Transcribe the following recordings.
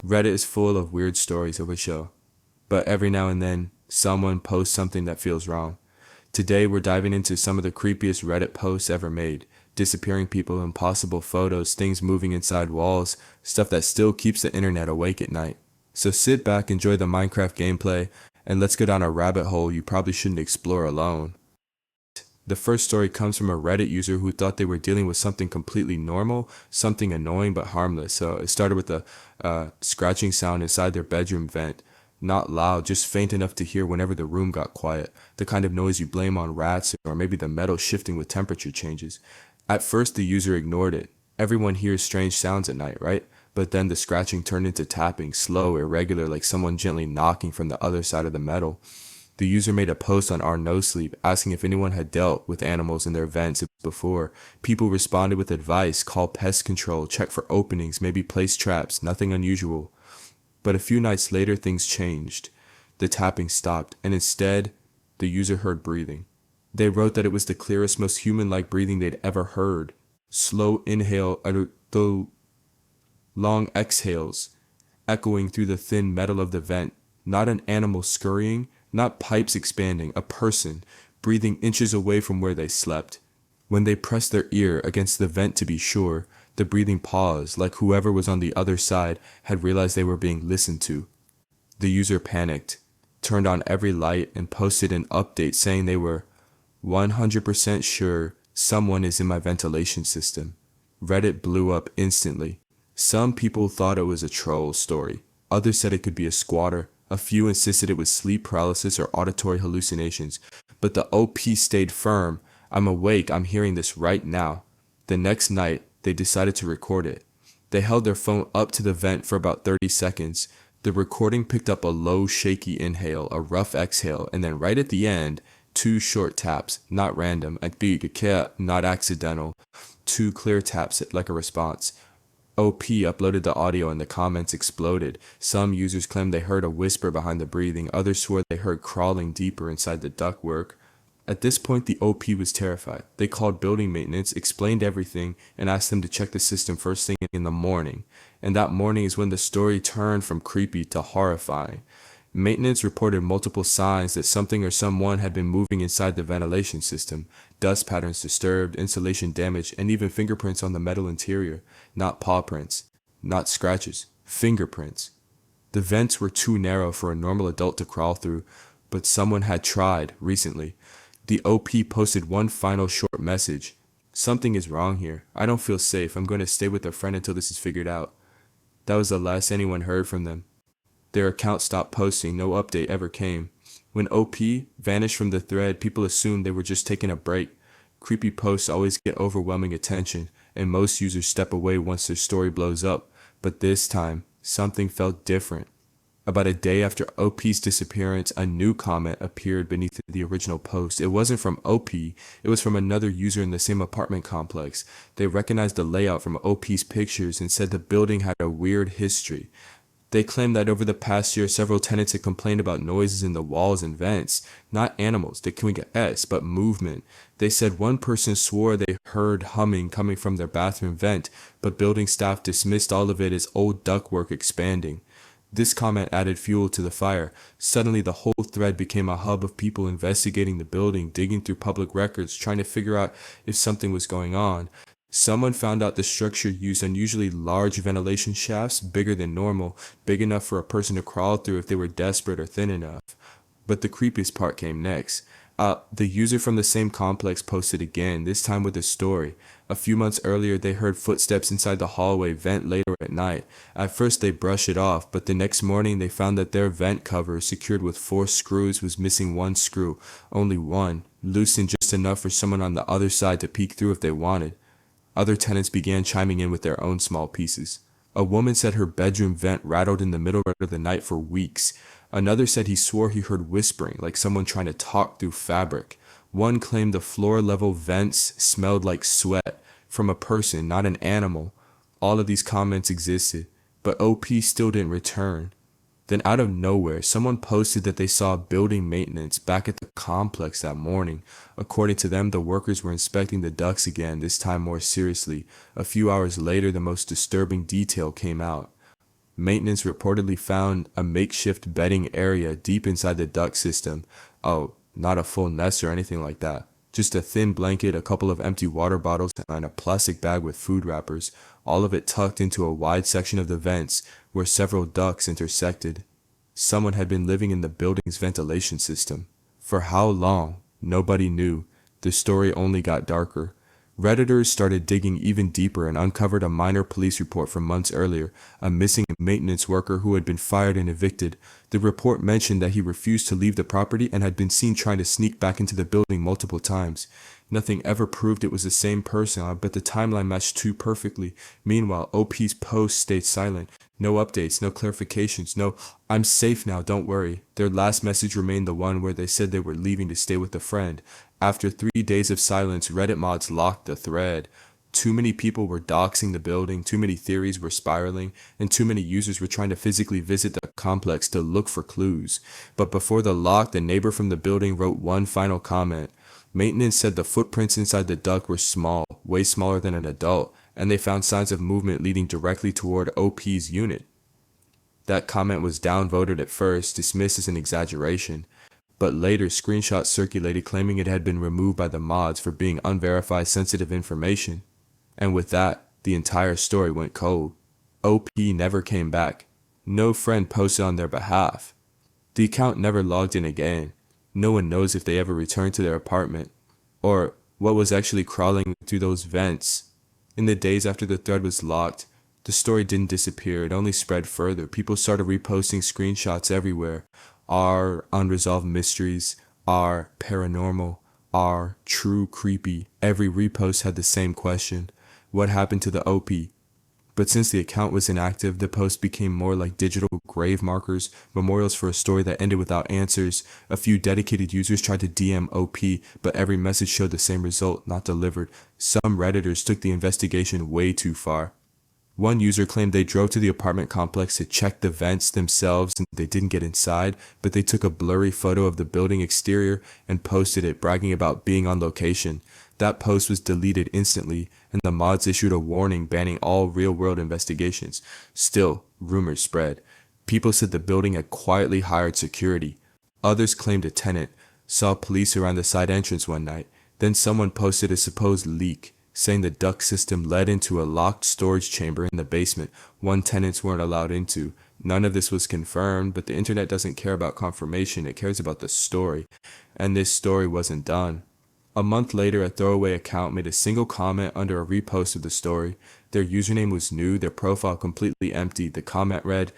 Reddit is full of weird stories of a show, but every now and then, someone posts something that feels wrong. Today, we're diving into some of the creepiest Reddit posts ever made. Disappearing people, impossible photos, things moving inside walls, stuff that still keeps the internet awake at night. So sit back, enjoy the Minecraft gameplay, and let's go down a rabbit hole you probably shouldn't explore alone. The first story comes from a Reddit user who thought they were dealing with something completely normal, something annoying but harmless. So it started with a scratching sound inside their bedroom vent. Not loud, just faint enough to hear whenever the room got quiet. The kind of noise you blame on rats or maybe the metal shifting with temperature changes. At first the user ignored it. Everyone hears strange sounds at night, right? But then the scratching turned into tapping, slow, irregular, like someone gently knocking from the other side of the metal. The user made a post on our No Sleep asking if anyone had dealt with animals in their vents before. People responded with advice: call pest control, check for openings, maybe place traps, nothing unusual. But a few nights later things changed. The tapping stopped, and instead, the user heard breathing. They wrote that it was the clearest, most human-like breathing they'd ever heard. Slow inhale, though long exhales, echoing through the thin metal of the vent. Not an animal scurrying, not pipes expanding, a person, breathing inches away from where they slept. When they pressed their ear against the vent to be sure, the breathing paused, like whoever was on the other side had realized they were being listened to. The user panicked, turned on every light, and posted an update saying they were 100% sure someone is in my ventilation system. Reddit blew up instantly. Some people thought it was a troll story. Others said it could be a squatter. A few insisted it was sleep paralysis or auditory hallucinations. But the OP stayed firm. I'm awake, I'm hearing this right now. The next night, they decided to record it. They held their phone up to the vent for about 30 seconds. The recording picked up a low, shaky inhale, a rough exhale, and then right at the end, 2 short taps, not random, not accidental, 2 clear taps like a response. OP uploaded the audio and the comments exploded. Some users claimed they heard a whisper behind the breathing. Others swore they heard crawling deeper inside the ductwork. At this point, the OP was terrified. They called building maintenance, explained everything, and asked them to check the system first thing in the morning. And that morning is when the story turned from creepy to horrifying. Maintenance reported multiple signs that something or someone had been moving inside the ventilation system. Dust patterns disturbed, insulation damaged, and even fingerprints on the metal interior. Not paw prints, not scratches, fingerprints. The vents were too narrow for a normal adult to crawl through, but someone had tried recently. The OP posted one final short message. Something is wrong here. I don't feel safe. I'm going to stay with a friend until this is figured out. That was the last anyone heard from them. Their account stopped posting, no update ever came. When OP vanished from the thread, people assumed they were just taking a break. Creepy posts always get overwhelming attention, and most users step away once their story blows up. But this time, something felt different. About a day after OP's disappearance, a new comment appeared beneath the original post. It wasn't from OP, it was from another user in the same apartment complex. They recognized the layout from OP's pictures and said the building had a weird history. They claimed that over the past year, several tenants had complained about noises in the walls and vents. Not animals, but movement. They said one person swore they heard humming coming from their bathroom vent, but building staff dismissed all of it as old ductwork expanding. This comment added fuel to the fire. Suddenly, the whole thread became a hub of people investigating the building, digging through public records, trying to figure out if something was going on. Someone found out the structure used unusually large ventilation shafts, bigger than normal, big enough for a person to crawl through if they were desperate or thin enough. But the creepiest part came next. The user from the same complex posted again, this time with a story. A few months earlier, they heard footsteps inside the hallway vent later at night. At first, they brushed it off, but the next morning, they found that their vent cover, secured with 4 screws, was missing 1 screw, only one, loosened just enough for someone on the other side to peek through if they wanted. Other tenants began chiming in with their own small pieces. A woman said her bedroom vent rattled in the middle of the night for weeks. Another said he swore he heard whispering, like someone trying to talk through fabric. One claimed the floor-level vents smelled like sweat from a person, not an animal. All of these comments existed, but OP still didn't return. Then out of nowhere, someone posted that they saw building maintenance back at the complex that morning. According to them, the workers were inspecting the ducts again, this time more seriously. A few hours later, the most disturbing detail came out. Maintenance reportedly found a makeshift bedding area deep inside the duct system. Oh, not a full nest or anything like that. Just a thin blanket, a couple of empty water bottles, and a plastic bag with food wrappers, all of it tucked into a wide section of the vents where several ducts intersected. Someone had been living in the building's ventilation system. For how long? Nobody knew. The story only got darker. Redditors started digging even deeper and uncovered a minor police report from months earlier, a missing maintenance worker who had been fired and evicted. The report mentioned that he refused to leave the property and had been seen trying to sneak back into the building multiple times. Nothing ever proved it was the same person, but the timeline matched too perfectly. Meanwhile, OP's post stayed silent. No updates, no clarifications, no "I'm safe now, don't worry." Their last message remained the one where they said they were leaving to stay with a friend. After 3 days of silence, Reddit mods locked the thread. Too many people were doxing the building, too many theories were spiraling, and too many users were trying to physically visit the complex to look for clues. But before the lock, the neighbor from the building wrote one final comment. Maintenance said the footprints inside the duct were small, way smaller than an adult, and they found signs of movement leading directly toward OP's unit. That comment was downvoted at first, dismissed as an exaggeration, but later screenshots circulated claiming it had been removed by the mods for being unverified sensitive information. And with that, the entire story went cold. OP never came back. No friend posted on their behalf. The account never logged in again. No one knows if they ever returned to their apartment, or what was actually crawling through those vents. In the days after the thread was locked, the story didn't disappear, it only spread further. People started reposting screenshots everywhere. R unresolved mysteries, R paranormal, R true creepy. Every repost had the same question: what happened to the OP? But since the account was inactive, the posts became more like digital grave markers, memorials for a story that ended without answers. A few dedicated users tried to DM OP, but every message showed the same result: not delivered. Some Redditors took the investigation way too far. One user claimed they drove to the apartment complex to check the vents themselves and they didn't get inside, but they took a blurry photo of the building exterior and posted it, bragging about being on location. That post was deleted instantly, and the mods issued a warning banning all real-world investigations. Still, rumors spread. People said the building had quietly hired security. Others claimed a tenant saw police around the side entrance one night. Then someone posted a supposed leak, saying the duct system led into a locked storage chamber in the basement one tenants weren't allowed into. None of this was confirmed, but the internet doesn't care about confirmation, it cares about the story. And this story wasn't done. A month later, a throwaway account made a single comment under a repost of the story. Their username was new, their profile completely empty. The comment read,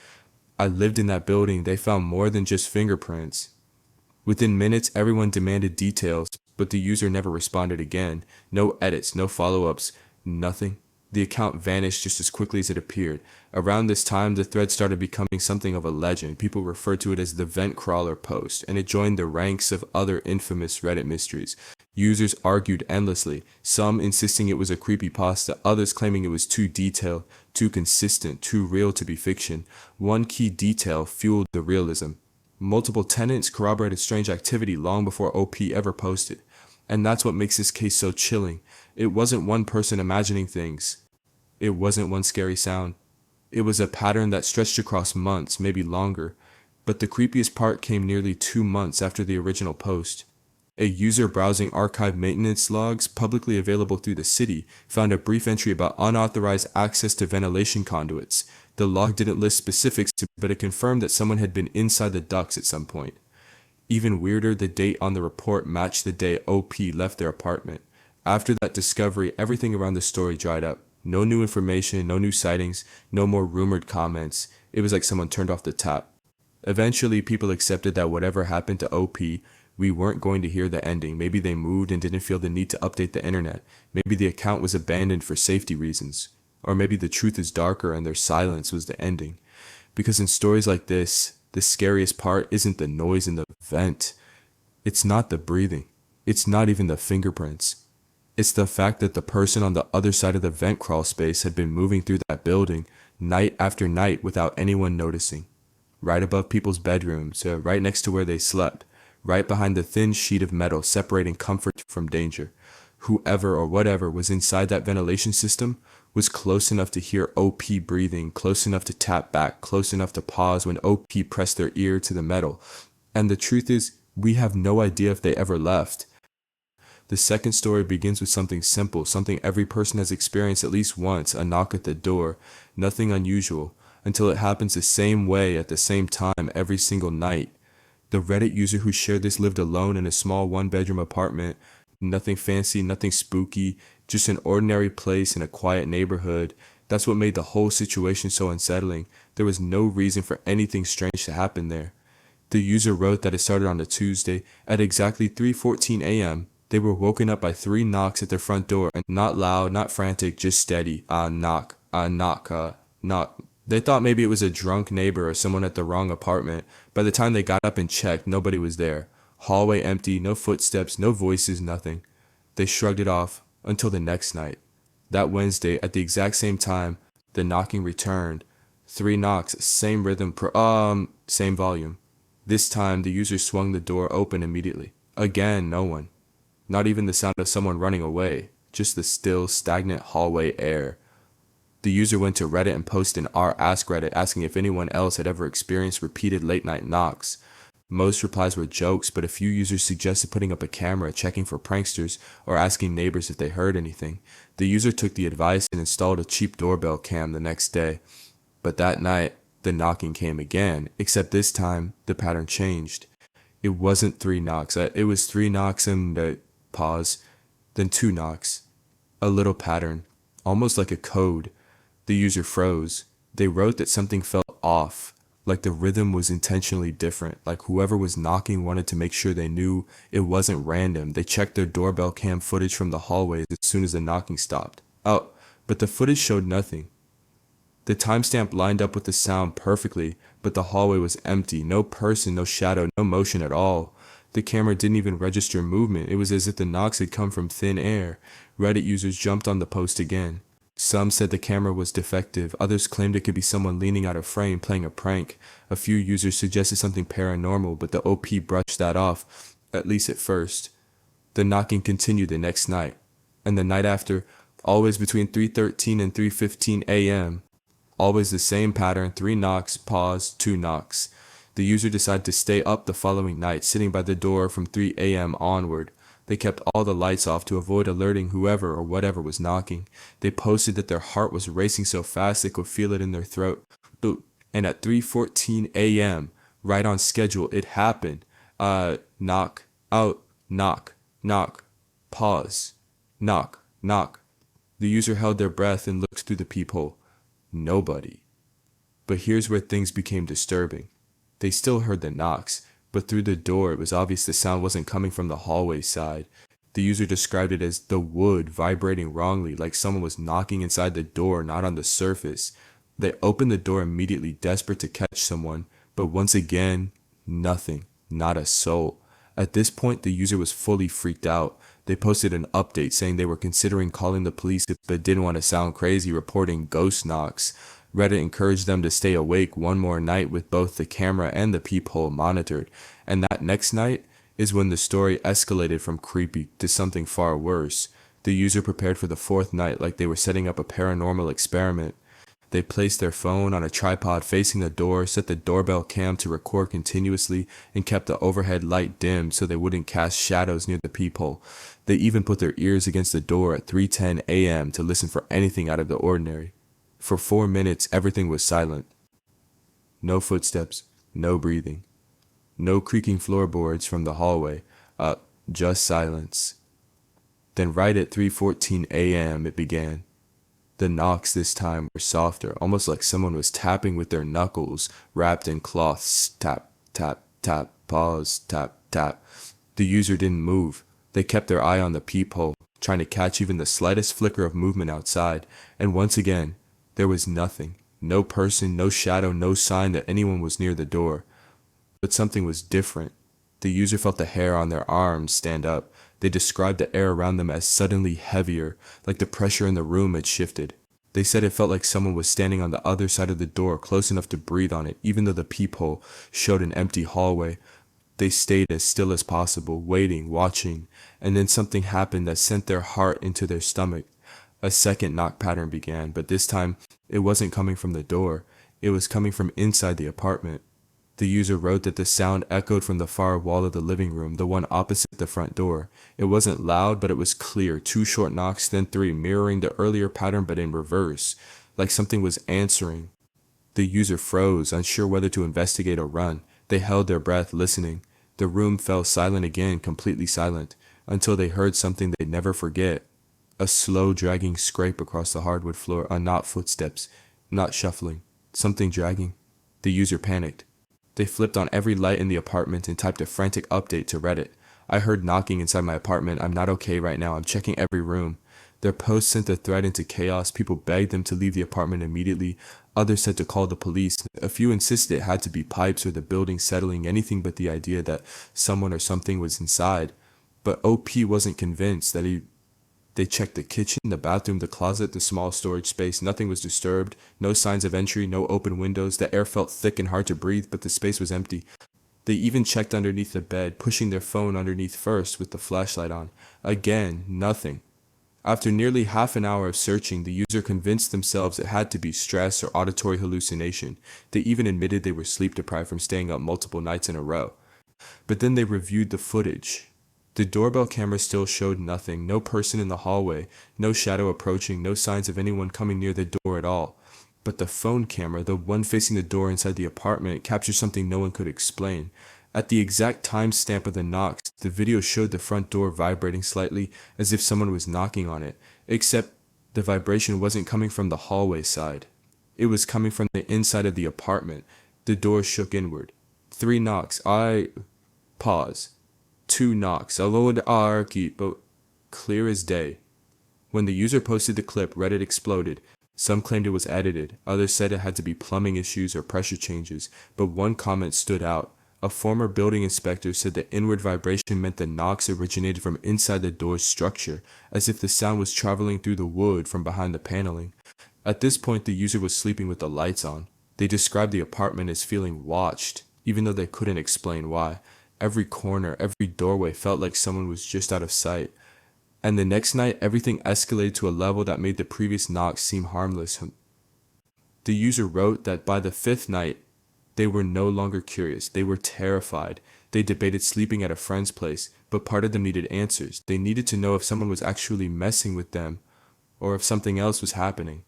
"I lived in that building, they found more than just fingerprints." Within minutes, everyone demanded details, but the user never responded again. No edits, no follow-ups, nothing. The account vanished just as quickly as it appeared. Around this time, the thread started becoming something of a legend. People referred to it as the Vent Crawler post, and it joined the ranks of other infamous Reddit mysteries. Users argued endlessly, some insisting it was a creepypasta, others claiming it was too detailed, too consistent, too real to be fiction. One key detail fueled the realism. Multiple tenants corroborated strange activity long before OP ever posted. And that's what makes this case so chilling. It wasn't one person imagining things. It wasn't one scary sound. It was a pattern that stretched across months, maybe longer. But the creepiest part came nearly 2 months after the original post. A user browsing archived maintenance logs publicly available through the city found a brief entry about unauthorized access to ventilation conduits. The log didn't list specifics, but it confirmed that someone had been inside the ducts at some point. Even weirder, the date on the report matched the day OP left their apartment. After that discovery, everything around the story dried up. No new information, no new sightings, no more rumored comments. It was like someone turned off the tap. Eventually, people accepted that whatever happened to OP, we weren't going to hear the ending. Maybe they moved and didn't feel the need to update the internet. Maybe the account was abandoned for safety reasons. Or maybe the truth is darker and their silence was the ending. Because in stories like this, the scariest part isn't the noise in the vent. It's not the breathing. It's not even the fingerprints. It's the fact that the person on the other side of the vent crawl space had been moving through that building night after night without anyone noticing. Right above people's bedrooms, right next to where they slept, right behind the thin sheet of metal separating comfort from danger. Whoever or whatever was inside that ventilation system was close enough to hear OP breathing, close enough to tap back, close enough to pause when OP pressed their ear to the metal. And the truth is, we have no idea if they ever left. The second story begins with something simple, something every person has experienced at least once, a knock at the door. Nothing unusual, until it happens the same way at the same time every single night. The Reddit user who shared this lived alone in a small one-bedroom apartment. Nothing fancy, nothing spooky, just an ordinary place in a quiet neighborhood. That's what made the whole situation so unsettling. There was no reason for anything strange to happen there. The user wrote that it started on a Tuesday at exactly 3:14 a.m. They were woken up by 3 knocks at their front door, and not loud, not frantic, just steady. Knock, knock. They thought maybe it was a drunk neighbor or someone at the wrong apartment. By the time they got up and checked, nobody was there. Hallway empty, no footsteps, no voices, nothing. They shrugged it off until the next night. That Wednesday, at the exact same time, the knocking returned. 3 knocks, same rhythm, same volume. This time, the user swung the door open immediately. Again, no one. Not even the sound of someone running away, just the still, stagnant hallway air. The user went to Reddit and posted an r/ask Reddit asking if anyone else had ever experienced repeated late-night knocks. Most replies were jokes, but a few users suggested putting up a camera, checking for pranksters, or asking neighbors if they heard anything. The user took the advice and installed a cheap doorbell cam the next day. But that night, the knocking came again, except this time, the pattern changed. It wasn't 3 knocks. It was 3 knocks and pause, then 2 knocks. A little pattern, almost like a code. The user froze. They wrote that something felt off, like the rhythm was intentionally different, like whoever was knocking wanted to make sure they knew it wasn't random. They checked their doorbell cam footage from the hallways as soon as the knocking stopped. Oh, but the footage showed nothing. The timestamp lined up with the sound perfectly, but the hallway was empty. No person, no shadow, no motion at all. The camera didn't even register movement. It was as if the knocks had come from thin air. Reddit users jumped on the post again. Some said the camera was defective. Others claimed it could be someone leaning out of frame playing a prank. A few users suggested something paranormal, but the OP brushed that off, at least at first. The knocking continued the next night, and the night after, always between 3:13 and 3:15 a.m. Always the same pattern, 3 knocks, pause, 2 knocks. The user decided to stay up the following night, sitting by the door from 3 a.m. onward. They kept all the lights off to avoid alerting whoever or whatever was knocking. They posted that their heart was racing so fast they could feel it in their throat. And at 3:14 a.m., right on schedule, it happened. Knock, out, knock, pause, knock. The user held their breath and looked through the peephole. Nobody. But here's where things became disturbing. They still heard the knocks, but through the door it was obvious the sound wasn't coming from the hallway side. The user described it as the wood vibrating wrongly, like someone was knocking inside the door, not on the surface. They opened the door immediately, desperate to catch someone, but once again, nothing, not a soul. At this point, the user was fully freaked out. They posted an update saying they were considering calling the police but didn't want to sound crazy, reporting ghost knocks. Reddit encouraged them to stay awake one more night with both the camera and the peephole monitored, and that next night is when the story escalated from creepy to something far worse. The user prepared for the 4th night like they were setting up a paranormal experiment. They placed their phone on a tripod facing the door, set the doorbell cam to record continuously, and kept the overhead light dimmed so they wouldn't cast shadows near the peephole. They even put their ears against the door at 3:10 a.m. to listen for anything out of the ordinary. For 4 minutes, everything was silent. No footsteps, no breathing, no creaking floorboards from the hallway, just silence. Then right at 3:14 a.m. it began. The knocks this time were softer, almost like someone was tapping with their knuckles, wrapped in cloths. Tap, tap, tap, pause, tap, tap. The user didn't move. They kept their eye on the peephole, trying to catch even the slightest flicker of movement outside, and once again, there was nothing. No person, no shadow, no sign that anyone was near the door. But something was different. The user felt the hair on their arms stand up. They described the air around them as suddenly heavier, like the pressure in the room had shifted. They said it felt like someone was standing on the other side of the door, close enough to breathe on it, even though the peephole showed an empty hallway. They stayed as still as possible, waiting, watching, and then something happened that sent their heart into their stomach. A second knock pattern began, but this time it wasn't coming from the door. It was coming from inside the apartment. The user wrote that the sound echoed from the far wall of the living room, the one opposite the front door. It wasn't loud, but it was clear. 2 short knocks, then 3, mirroring the earlier pattern but in reverse, like something was answering. The user froze, unsure whether to investigate or run. They held their breath, listening. The room fell silent again, completely silent, until they heard something they'd never forget. A slow, dragging scrape across the hardwood floor, not footsteps, not shuffling, something dragging. The user panicked. They flipped on every light in the apartment and typed a frantic update to Reddit. I heard knocking inside my apartment. I'm not okay right now. I'm checking every room. Their post sent the thread into chaos. People begged them to leave the apartment immediately. Others said to call the police. A few insisted it had to be pipes or the building settling, anything but the idea that someone or something was inside. But OP wasn't convinced. They checked the kitchen, the bathroom, the closet, the small storage space. Nothing was disturbed. No signs of entry, no open windows. The air felt thick and hard to breathe, but the space was empty. They even checked underneath the bed, pushing their phone underneath first with the flashlight on. Again, nothing. After nearly half an hour of searching, the user convinced themselves it had to be stress or auditory hallucination. They even admitted they were sleep deprived from staying up multiple nights in a row. But then they reviewed the footage. The doorbell camera still showed nothing, no person in the hallway, no shadow approaching, no signs of anyone coming near the door at all. But the phone camera, the one facing the door inside the apartment, captured something no one could explain. At the exact timestamp of the knocks, the video showed the front door vibrating slightly as if someone was knocking on it, except the vibration wasn't coming from the hallway side. It was coming from the inside of the apartment. The door shook inward. 3 knocks. Pause. 2 knocks, alone but clear as day. When the user posted the clip, Reddit exploded. Some claimed it was edited, others said it had to be plumbing issues or pressure changes, but one comment stood out. A former building inspector said the inward vibration meant the knocks originated from inside the door's structure, as if the sound was traveling through the wood from behind the paneling. At this point, the user was sleeping with the lights on. They described the apartment as feeling watched, even though they couldn't explain why. Every corner, every doorway felt like someone was just out of sight. And the next night, everything escalated to a level that made the previous knocks seem harmless. The user wrote that by the 5th night, they were no longer curious. They were terrified. They debated sleeping at a friend's place, but part of them needed answers. They needed to know if someone was actually messing with them, or if something else was happening.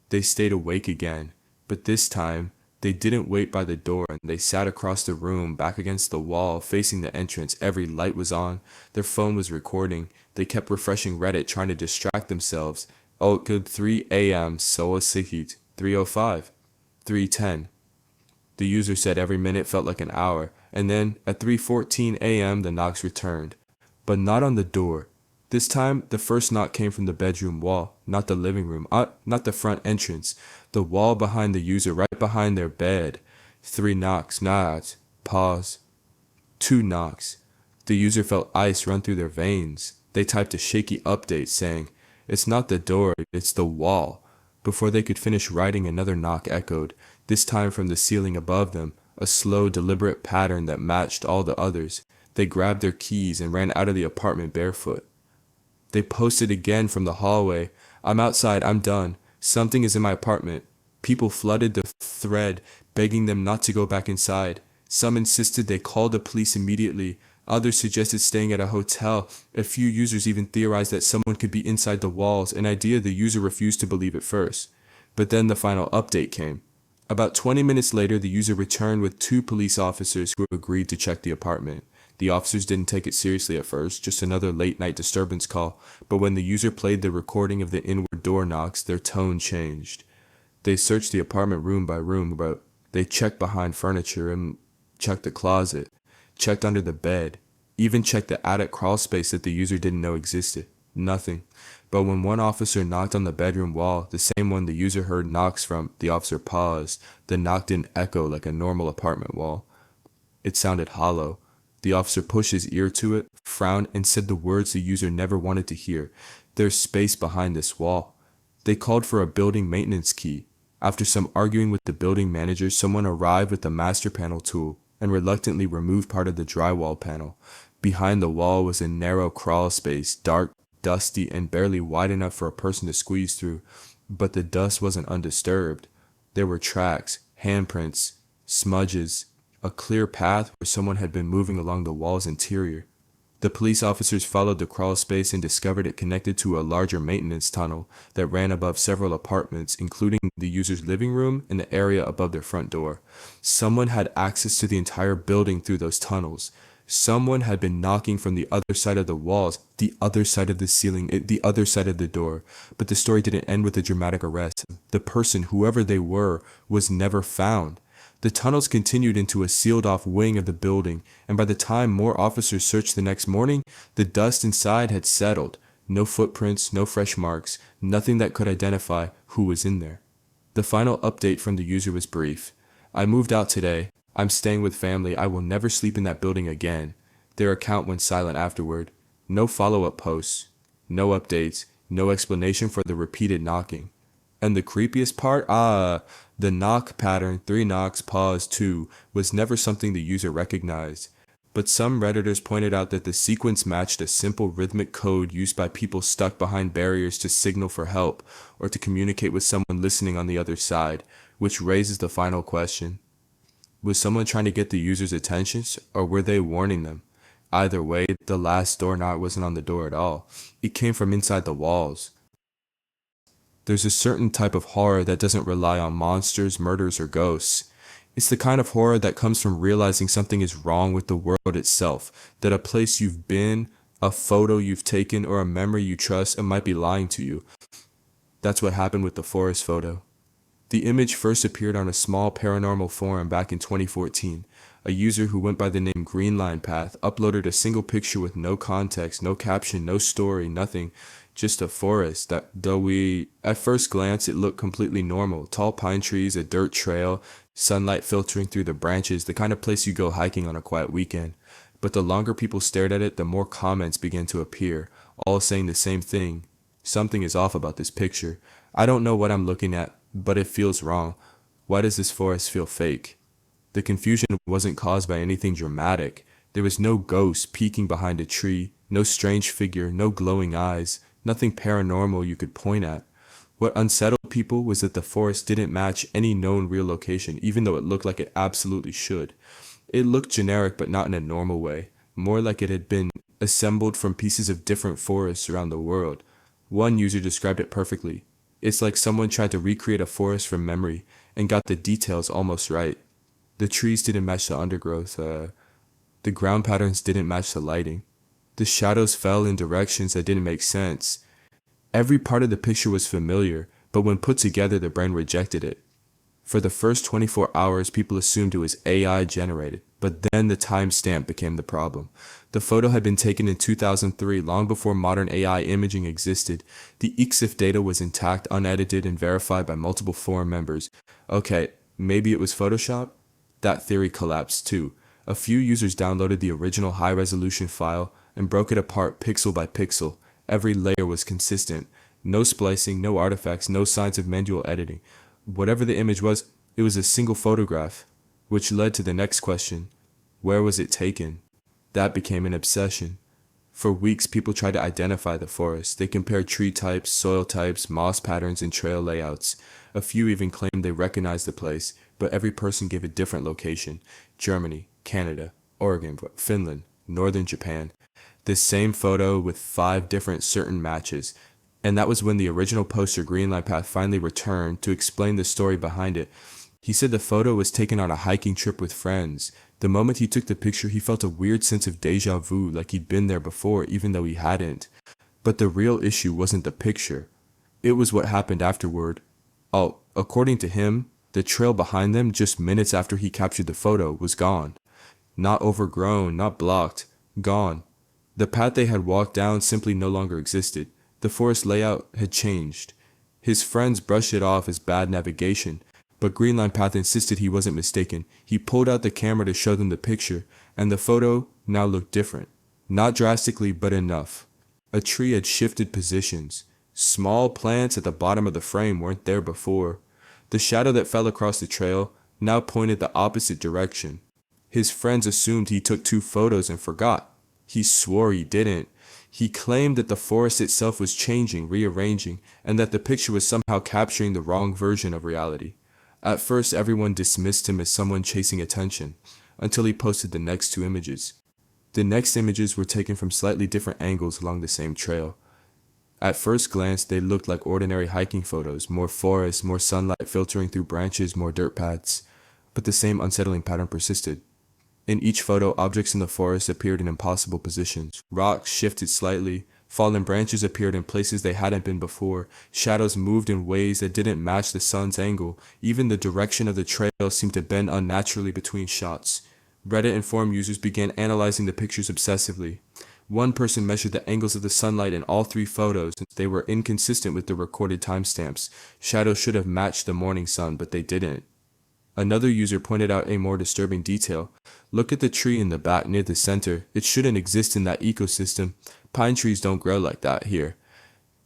They stayed awake again, but this time, they didn't wait by the door, and they sat across the room, back against the wall, facing the entrance. Every light was on. Their phone was recording. They kept refreshing Reddit, trying to distract themselves. Oh, good 3 a.m. Soa Sikit. 3:05. 3:10. The user said every minute felt like an hour, and then at 3:14 a.m. the knocks returned. But not on the door. This time, the first knock came from the bedroom wall, not the living room, not the front entrance. The wall behind the user, right behind their bed. 3 knocks, nods, pause. 2 knocks. The user felt ice run through their veins. They typed a shaky update saying, "It's not the door, it's the wall." Before they could finish writing, another knock echoed, this time from the ceiling above them, a slow, deliberate pattern that matched all the others. They grabbed their keys and ran out of the apartment barefoot. They posted again from the hallway, "I'm outside, I'm done. Something is in my apartment." People flooded the thread, begging them not to go back inside. Some insisted they call the police immediately. Others suggested staying at a hotel. A few users even theorized that someone could be inside the walls, an idea the user refused to believe at first. But then the final update came. About 20 minutes later, the user returned with 2 police officers who agreed to check the apartment. The officers didn't take it seriously at first, just another late-night disturbance call, but when the user played the recording of the inward door knocks, their tone changed. They searched the apartment room by room, but they checked behind furniture and checked the closet, checked under the bed, even checked the attic crawl space that the user didn't know existed. Nothing. But when one officer knocked on the bedroom wall, the same one the user heard knocks from, the officer paused. The knock didn't echo like a normal apartment wall. It sounded hollow. The officer pushed his ear to it, frowned, and said the words the user never wanted to hear. "There's space behind this wall." They called for a building maintenance key. After some arguing with the building manager, someone arrived with the master panel tool and reluctantly removed part of the drywall panel. Behind the wall was a narrow crawl space, dark, dusty and barely wide enough for a person to squeeze through, but the dust wasn't undisturbed. There were tracks, handprints, smudges, a clear path where someone had been moving along the wall's interior. The police officers followed the crawl space and discovered it connected to a larger maintenance tunnel that ran above several apartments, including the user's living room and the area above their front door. Someone had access to the entire building through those tunnels. Someone had been knocking from the other side of the walls, the other side of the ceiling, the other side of the door. But the story didn't end with a dramatic arrest. The person, whoever they were, was never found. The tunnels continued into a sealed-off wing of the building, and by the time more officers searched the next morning, the dust inside had settled. No footprints, no fresh marks, nothing that could identify who was in there. The final update from the user was brief. I moved out today. I'm staying with family. I will never sleep in that building again. Their account went silent afterward. No follow-up posts. No updates. No explanation for the repeated knocking. And the creepiest part? The knock pattern, 3 knocks, pause, 2, was never something the user recognized. But some Redditors pointed out that the sequence matched a simple rhythmic code used by people stuck behind barriers to signal for help or to communicate with someone listening on the other side, which raises the final question. Was someone trying to get the user's attention, or were they warning them? Either way, the last door knock wasn't on the door at all. It came from inside the walls. There's a certain type of horror that doesn't rely on monsters, murders, or ghosts. It's the kind of horror that comes from realizing something is wrong with the world itself, that a place you've been, a photo you've taken, or a memory you trust might be lying to you. That's what happened with the forest photo. The image first appeared on a small paranormal forum back in 2014. A user who went by the name Greenline Path uploaded a single picture with no context, no caption, no story, nothing. Just a forest that, at first glance, it looked completely normal. Tall pine trees, a dirt trail, sunlight filtering through the branches, the kind of place you go hiking on a quiet weekend. But the longer people stared at it, the more comments began to appear, all saying the same thing. Something is off about this picture. I don't know what I'm looking at, but it feels wrong. Why does this forest feel fake? The confusion wasn't caused by anything dramatic. There was no ghost peeking behind a tree, no strange figure, no glowing eyes. Nothing paranormal you could point at. What unsettled people was that the forest didn't match any known real location, even though it looked like it absolutely should. It looked generic, but not in a normal way, more like it had been assembled from pieces of different forests around the world. One user described it perfectly. It's like someone tried to recreate a forest from memory and got the details almost right. The trees didn't match the undergrowth. The ground patterns didn't match the lighting. The shadows fell in directions that didn't make sense. Every part of the picture was familiar, but when put together, the brain rejected it. For the first 24 hours, people assumed it was AI generated, but then the timestamp became the problem. The photo had been taken in 2003, long before modern AI imaging existed. The EXIF data was intact, unedited, and verified by multiple forum members. Okay, maybe it was Photoshop? That theory collapsed too. A few users downloaded the original high-resolution file and broke it apart pixel by pixel. Every layer was consistent. No splicing, no artifacts, no signs of manual editing. Whatever the image was, it was a single photograph, which led to the next question. Where was it taken? That became an obsession. For weeks, people tried to identify the forest. They compared tree types, soil types, moss patterns, and trail layouts. A few even claimed they recognized the place, but every person gave a different location. Germany, Canada, Oregon, Finland, northern Japan. This same photo with 5 different certain matches. And that was when the original poster Greenline Path finally returned to explain the story behind it. He said the photo was taken on a hiking trip with friends. The moment he took the picture, he felt a weird sense of deja vu, like he'd been there before, even though he hadn't. But the real issue wasn't the picture. It was what happened afterward. According to him, the trail behind them just minutes after he captured the photo was gone. Not overgrown, not blocked, gone. The path they had walked down simply no longer existed. The forest layout had changed. His friends brushed it off as bad navigation, but Greenline Path insisted he wasn't mistaken. He pulled out the camera to show them the picture, and the photo now looked different. Not drastically, but enough. A tree had shifted positions. Small plants at the bottom of the frame weren't there before. The shadow that fell across the trail now pointed the opposite direction. His friends assumed he took 2 photos and forgot. He swore he didn't. He claimed that the forest itself was changing, rearranging, and that the picture was somehow capturing the wrong version of reality. At first, everyone dismissed him as someone chasing attention, until he posted the next two images. The next images were taken from slightly different angles along the same trail. At first glance, they looked like ordinary hiking photos, more forest, more sunlight filtering through branches, more dirt paths. But the same unsettling pattern persisted. In each photo, objects in the forest appeared in impossible positions. Rocks shifted slightly, fallen branches appeared in places they hadn't been before, shadows moved in ways that didn't match the sun's angle, even the direction of the trail seemed to bend unnaturally between shots. Reddit and forum users began analyzing the pictures obsessively. One person measured the angles of the sunlight in all three photos, and they were inconsistent with the recorded timestamps. Shadows should have matched the morning sun, but they didn't. Another user pointed out a more disturbing detail. Look at the tree in the back near the center. It shouldn't exist in that ecosystem. Pine trees don't grow like that here.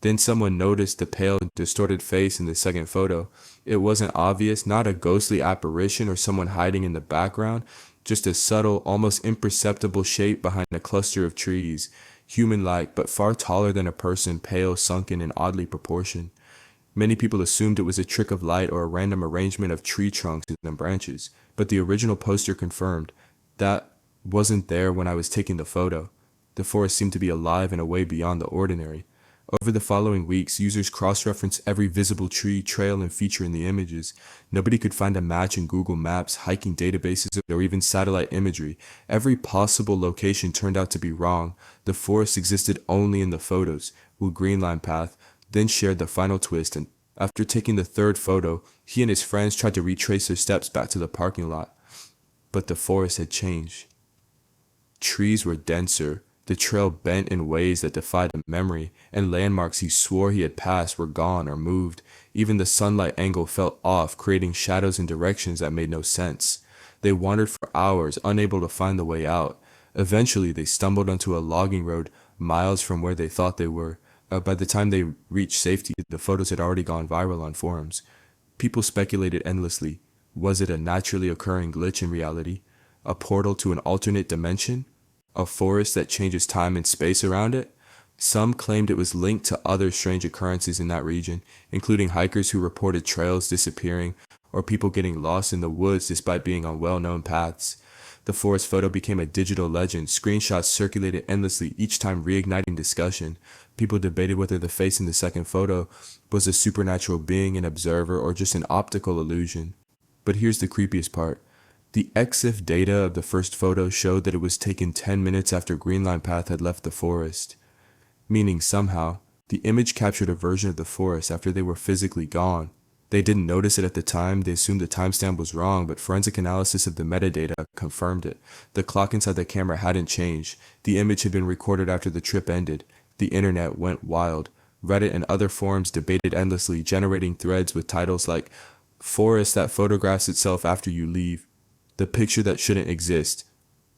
Then someone noticed the pale, distorted face in the second photo. It wasn't obvious, not a ghostly apparition or someone hiding in the background, just a subtle, almost imperceptible shape behind a cluster of trees, human-like but far taller than a person, pale, sunken, and oddly proportioned. Many people assumed it was a trick of light or a random arrangement of tree trunks and branches, but the original poster confirmed that wasn't there when I was taking the photo. The forest seemed to be alive in a way beyond the ordinary. Over the following weeks, users cross-referenced every visible tree, trail, and feature in the images. Nobody could find a match in Google Maps, hiking databases, or even satellite imagery. Every possible location turned out to be wrong. The forest existed only in the photos. Will Greenline Path then shared the final twist, and after taking the third photo, he and his friends tried to retrace their steps back to the parking lot. But the forest had changed. Trees were denser, the trail bent in ways that defied memory, and landmarks he swore he had passed were gone or moved. Even the sunlight angle felt off, creating shadows in directions that made no sense. They wandered for hours, unable to find the way out. Eventually, they stumbled onto a logging road miles from where they thought they were. By the time they reached safety, the photos had already gone viral on forums. People speculated endlessly. Was it a naturally occurring glitch in reality? A portal to an alternate dimension? A forest that changes time and space around it? Some claimed it was linked to other strange occurrences in that region, including hikers who reported trails disappearing or people getting lost in the woods despite being on well-known paths. The forest photo became a digital legend. Screenshots circulated endlessly, each time reigniting discussion. People debated whether the face in the second photo was a supernatural being, an observer, or just an optical illusion. But here's the creepiest part. The EXIF data of the first photo showed that it was taken 10 minutes after Greenline Path had left the forest. Meaning somehow, the image captured a version of the forest after they were physically gone. They didn't notice it at the time, they assumed the timestamp was wrong, but forensic analysis of the metadata confirmed it. The clock inside the camera hadn't changed. The image had been recorded after the trip ended. The internet went wild. Reddit and other forums debated endlessly, generating threads with titles like "Forest that photographs itself after you leave," "The picture that shouldn't exist,"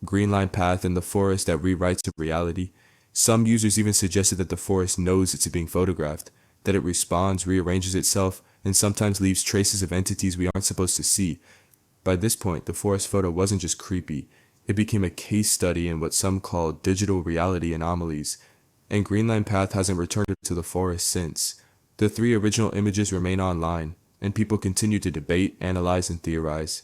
"Greenline Path and the forest that rewrites reality." Some users even suggested that the forest knows it's being photographed, that it responds, rearranges itself, and sometimes leaves traces of entities we aren't supposed to see. By this point, the forest photo wasn't just creepy. It became a case study in what some call digital reality anomalies, and Greenline Path hasn't returned to the forest since. The 3 original images remain online, and people continue to debate, analyze, and theorize,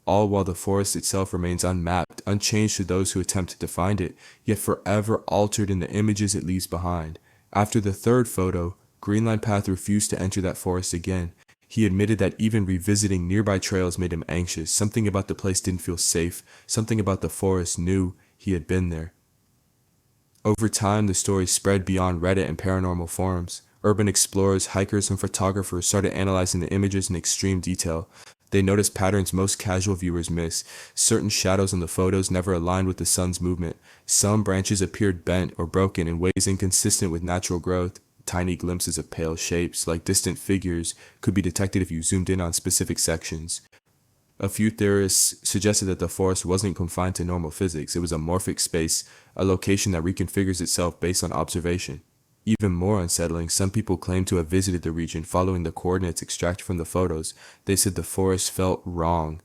all while the forest itself remains unmapped, unchanged to those who attempt to find it, yet forever altered in the images it leaves behind. After the third photo, Greenline Path refused to enter that forest again. He admitted that even revisiting nearby trails made him anxious. Something about the place didn't feel safe. Something about the forest knew he had been there. Over time, the story spread beyond Reddit and paranormal forums. Urban explorers, hikers, and photographers started analyzing the images in extreme detail. They noticed patterns most casual viewers miss. Certain shadows in the photos never aligned with the sun's movement. Some branches appeared bent or broken in ways inconsistent with natural growth. Tiny glimpses of pale shapes, like distant figures, could be detected if you zoomed in on specific sections. A few theorists suggested that the forest wasn't confined to normal physics. It was a morphic space, a location that reconfigures itself based on observation. Even more unsettling, some people claim to have visited the region following the coordinates extracted from the photos. They said the forest felt wrong.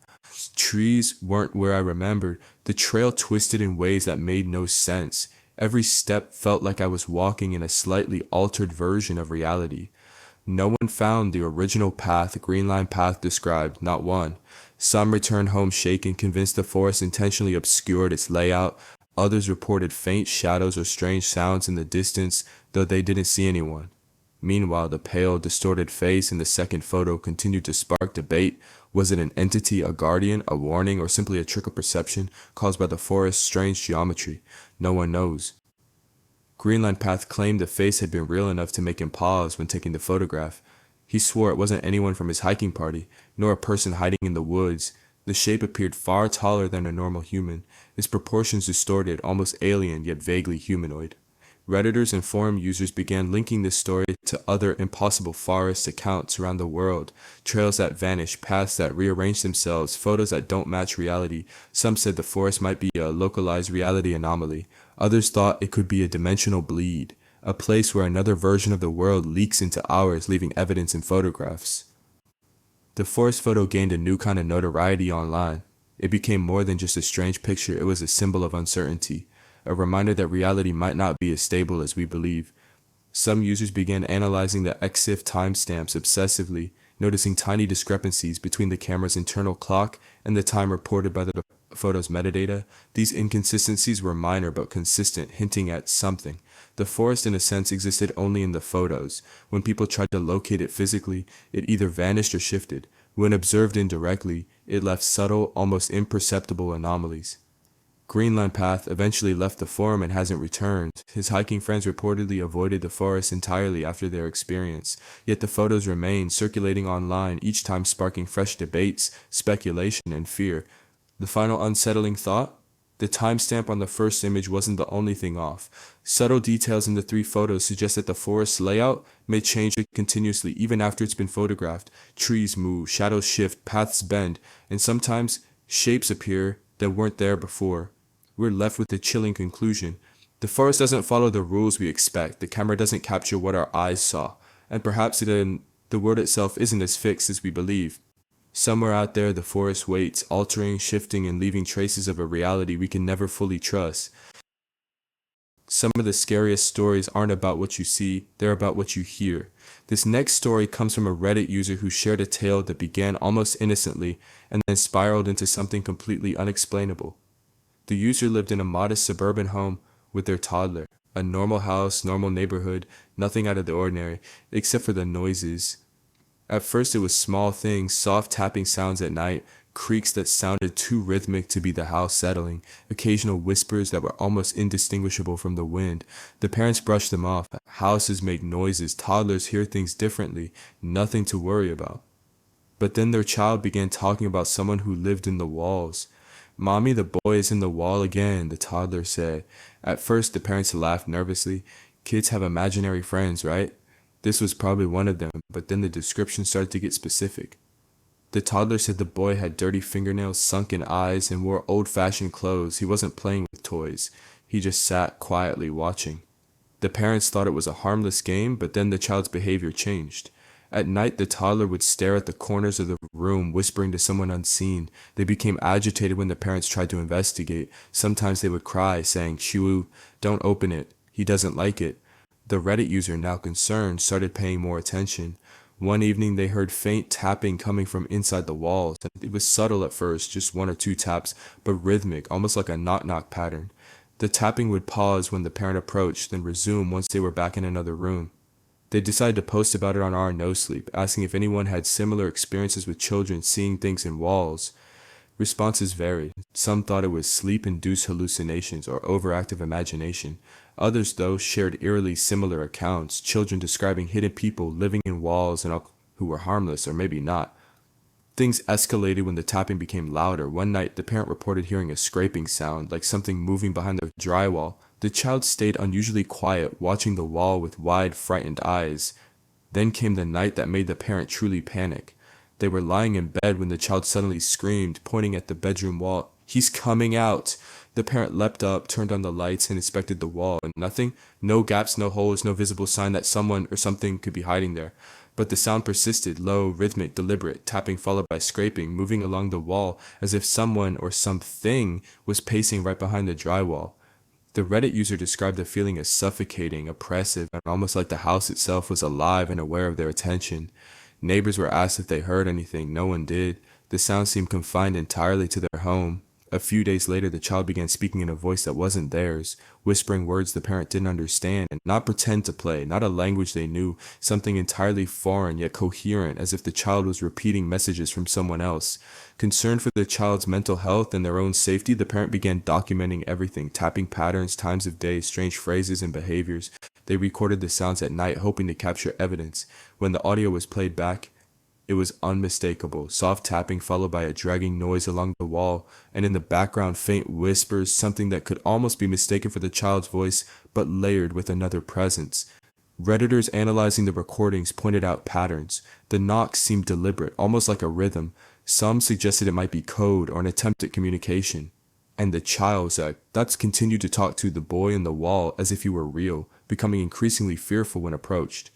Trees weren't where I remembered. The trail twisted in ways that made no sense. Every step felt like I was walking in a slightly altered version of reality. No one found the original path Green Line Path described, not one. Some returned home shaken, convinced the forest intentionally obscured its layout. Others reported faint shadows or strange sounds in the distance, though they didn't see anyone. Meanwhile, the pale, distorted face in the second photo continued to spark debate. Was it an entity, a guardian, a warning, or simply a trick of perception caused by the forest's strange geometry? No one knows. Greenland Path claimed the face had been real enough to make him pause when taking the photograph. He swore it wasn't anyone from his hiking party, nor a person hiding in the woods. The shape appeared far taller than a normal human, its proportions distorted, almost alien yet vaguely humanoid. Redditors and forum users began linking this story to other impossible forest accounts around the world, trails that vanish, paths that rearrange themselves, photos that don't match reality. Some said the forest might be a localized reality anomaly. Others thought it could be a dimensional bleed, a place where another version of the world leaks into ours, leaving evidence in photographs. The forest photo gained a new kind of notoriety online. It became more than just a strange picture, it was a symbol of uncertainty, a reminder that reality might not be as stable as we believe. Some users began analyzing the EXIF timestamps obsessively, noticing tiny discrepancies between the camera's internal clock and the time reported by the photo's metadata. These inconsistencies were minor but consistent, hinting at something. The forest, in a sense, existed only in the photos. When people tried to locate it physically, it either vanished or shifted. When observed indirectly, it left subtle, almost imperceptible anomalies. Greenland Path eventually left the forum and hasn't returned. His hiking friends reportedly avoided the forest entirely after their experience, yet the photos remain circulating online, each time sparking fresh debates, speculation, and fear. The final unsettling thought? The timestamp on the first image wasn't the only thing off. Subtle details in the three photos suggest that the forest's layout may change continuously even after it's been photographed. Trees move, shadows shift, paths bend, and sometimes shapes appear that weren't there before. We're left with the chilling conclusion. The forest doesn't follow the rules we expect. The camera doesn't capture what our eyes saw. And perhaps the world itself isn't as fixed as we believe. Somewhere out there, the forest waits, altering, shifting, and leaving traces of a reality we can never fully trust. Some of the scariest stories aren't about what you see, they're about what you hear. This next story comes from a Reddit user who shared a tale that began almost innocently and then spiraled into something completely unexplainable. The user lived in a modest suburban home with their toddler. A normal house, normal neighborhood, nothing out of the ordinary, except for the noises. At first it was small things, soft tapping sounds at night, creaks that sounded too rhythmic to be the house settling, occasional whispers that were almost indistinguishable from the wind. The parents brushed them off. Houses make noises, toddlers hear things differently, nothing to worry about. But then their child began talking about someone who lived in the walls. "Mommy, the boy is in the wall again," the toddler said. At first, the parents laughed nervously. Kids have imaginary friends, right? This was probably one of them, but then the description started to get specific. The toddler said the boy had dirty fingernails, sunken eyes, and wore old-fashioned clothes. He wasn't playing with toys. He just sat quietly watching. The parents thought it was a harmless game, but then the child's behavior changed. At night, the toddler would stare at the corners of the room, whispering to someone unseen. They became agitated when the parents tried to investigate. Sometimes they would cry, saying, "Shoo, don't open it. He doesn't like it." The Reddit user, now concerned, started paying more attention. One evening, they heard faint tapping coming from inside the walls. It was subtle at first, just one or two taps, but rhythmic, almost like a knock-knock pattern. The tapping would pause when the parent approached, then resume once they were back in another room. They decided to post about it on our No Sleep, asking if anyone had similar experiences with children seeing things in walls. Responses varied. Some thought it was sleep-induced hallucinations or overactive imagination. Others, though, shared eerily similar accounts, children describing hidden people living in walls and who were harmless, or maybe not. Things escalated when the tapping became louder. One night, the parent reported hearing a scraping sound, like something moving behind the drywall. The child stayed unusually quiet, watching the wall with wide, frightened eyes. Then came the night that made the parent truly panic. They were lying in bed when the child suddenly screamed, pointing at the bedroom wall. "He's coming out!" The parent leapt up, turned on the lights, and inspected the wall. And nothing, no gaps, no holes, no visible sign that someone or something could be hiding there. But the sound persisted, low, rhythmic, deliberate, tapping followed by scraping, moving along the wall as if someone or something was pacing right behind the drywall. The Reddit user described the feeling as suffocating, oppressive, and almost like the house itself was alive and aware of their attention. Neighbors were asked if they heard anything. No one did. The sound seemed confined entirely to their home. A few days later, the child began speaking in a voice that wasn't theirs, whispering words the parent didn't understand, and not pretend to play, not a language they knew, something entirely foreign yet coherent, as if the child was repeating messages from someone else. Concerned for the child's mental health and their own safety, the parent began documenting everything, tapping patterns, times of day, strange phrases, and behaviors. They recorded the sounds at night, hoping to capture evidence. When the audio was played back, it was unmistakable, soft tapping followed by a dragging noise along the wall, and in the background faint whispers, something that could almost be mistaken for the child's voice, but layered with another presence. Redditors analyzing the recordings pointed out patterns. The knocks seemed deliberate, almost like a rhythm. Some suggested it might be code or an attempt at communication. And the child said, that's continued to talk to the boy in the wall as if he were real, becoming increasingly fearful when approached.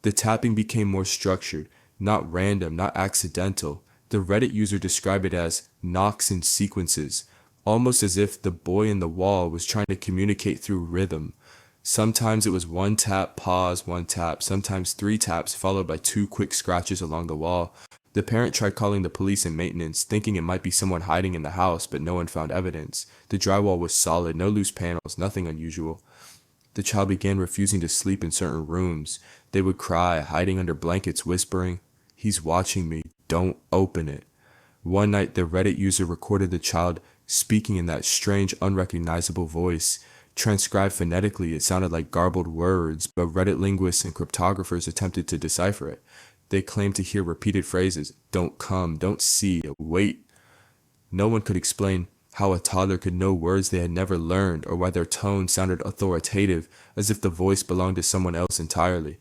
The tapping became more structured, not random, not accidental. The Reddit user described it as knocks in sequences, almost as if the boy in the wall was trying to communicate through rhythm. Sometimes it was one tap, pause, one tap, sometimes 3 taps followed by 2 quick scratches along the wall. The parent tried calling the police and maintenance, thinking it might be someone hiding in the house, but no one found evidence. The drywall was solid, no loose panels, nothing unusual. The child began refusing to sleep in certain rooms. They would cry, hiding under blankets, whispering, "He's watching me, don't open it." One night, the Reddit user recorded the child speaking in that strange, unrecognizable voice. Transcribed phonetically, it sounded like garbled words, but Reddit linguists and cryptographers attempted to decipher it. They claimed to hear repeated phrases, "Don't come, don't see, wait." No one could explain how a toddler could know words they had never learned, or why their tone sounded authoritative, as if the voice belonged to someone else entirely.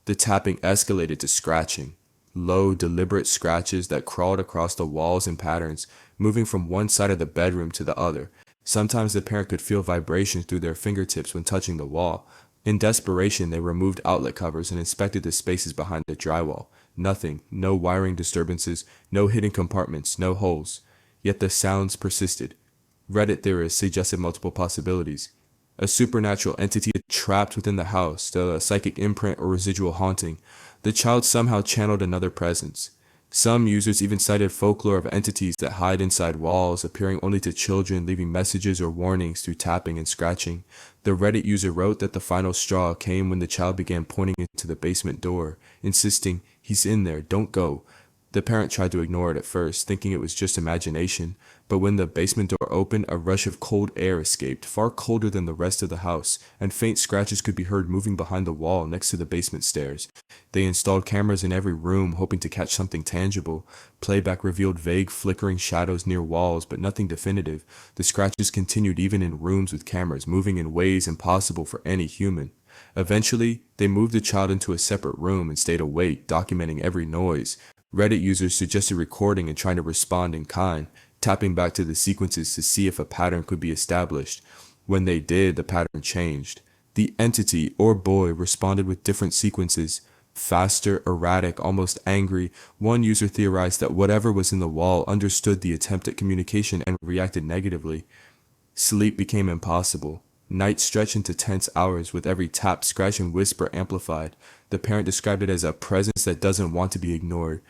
The tapping escalated to scratching. Low, deliberate scratches that crawled across the walls in patterns, moving from one side of the bedroom to the other. Sometimes the parent could feel vibrations through their fingertips when touching the wall. In desperation, they removed outlet covers and inspected the spaces behind the drywall. Nothing, no wiring disturbances, no hidden compartments, no holes. Yet the sounds persisted. Reddit theorists suggested multiple possibilities. A supernatural entity trapped within the house, a psychic imprint or residual haunting. The child somehow channeled another presence. Some users even cited folklore of entities that hide inside walls, appearing only to children, leaving messages or warnings through tapping and scratching. The Reddit user wrote that the final straw came when the child began pointing into the basement door, insisting, "He's in there, don't go." The parent tried to ignore it at first, thinking it was just imagination, but when the basement door opened, a rush of cold air escaped, far colder than the rest of the house, and faint scratches could be heard moving behind the wall next to the basement stairs. They installed cameras in every room, hoping to catch something tangible. Playback revealed vague, flickering shadows near walls, but nothing definitive. The scratches continued even in rooms with cameras, moving in ways impossible for any human. Eventually, they moved the child into a separate room and stayed awake, documenting every noise. Reddit users suggested recording and trying to respond in kind, tapping back to the sequences to see if a pattern could be established. When they did, the pattern changed. The entity, or boy, responded with different sequences. Faster, erratic, almost angry. One user theorized that whatever was in the wall understood the attempt at communication and reacted negatively. Sleep became impossible. Nights stretched into tense hours with every tap, scratch, and whisper amplified. The parent described it as a presence that doesn't want to be ignored.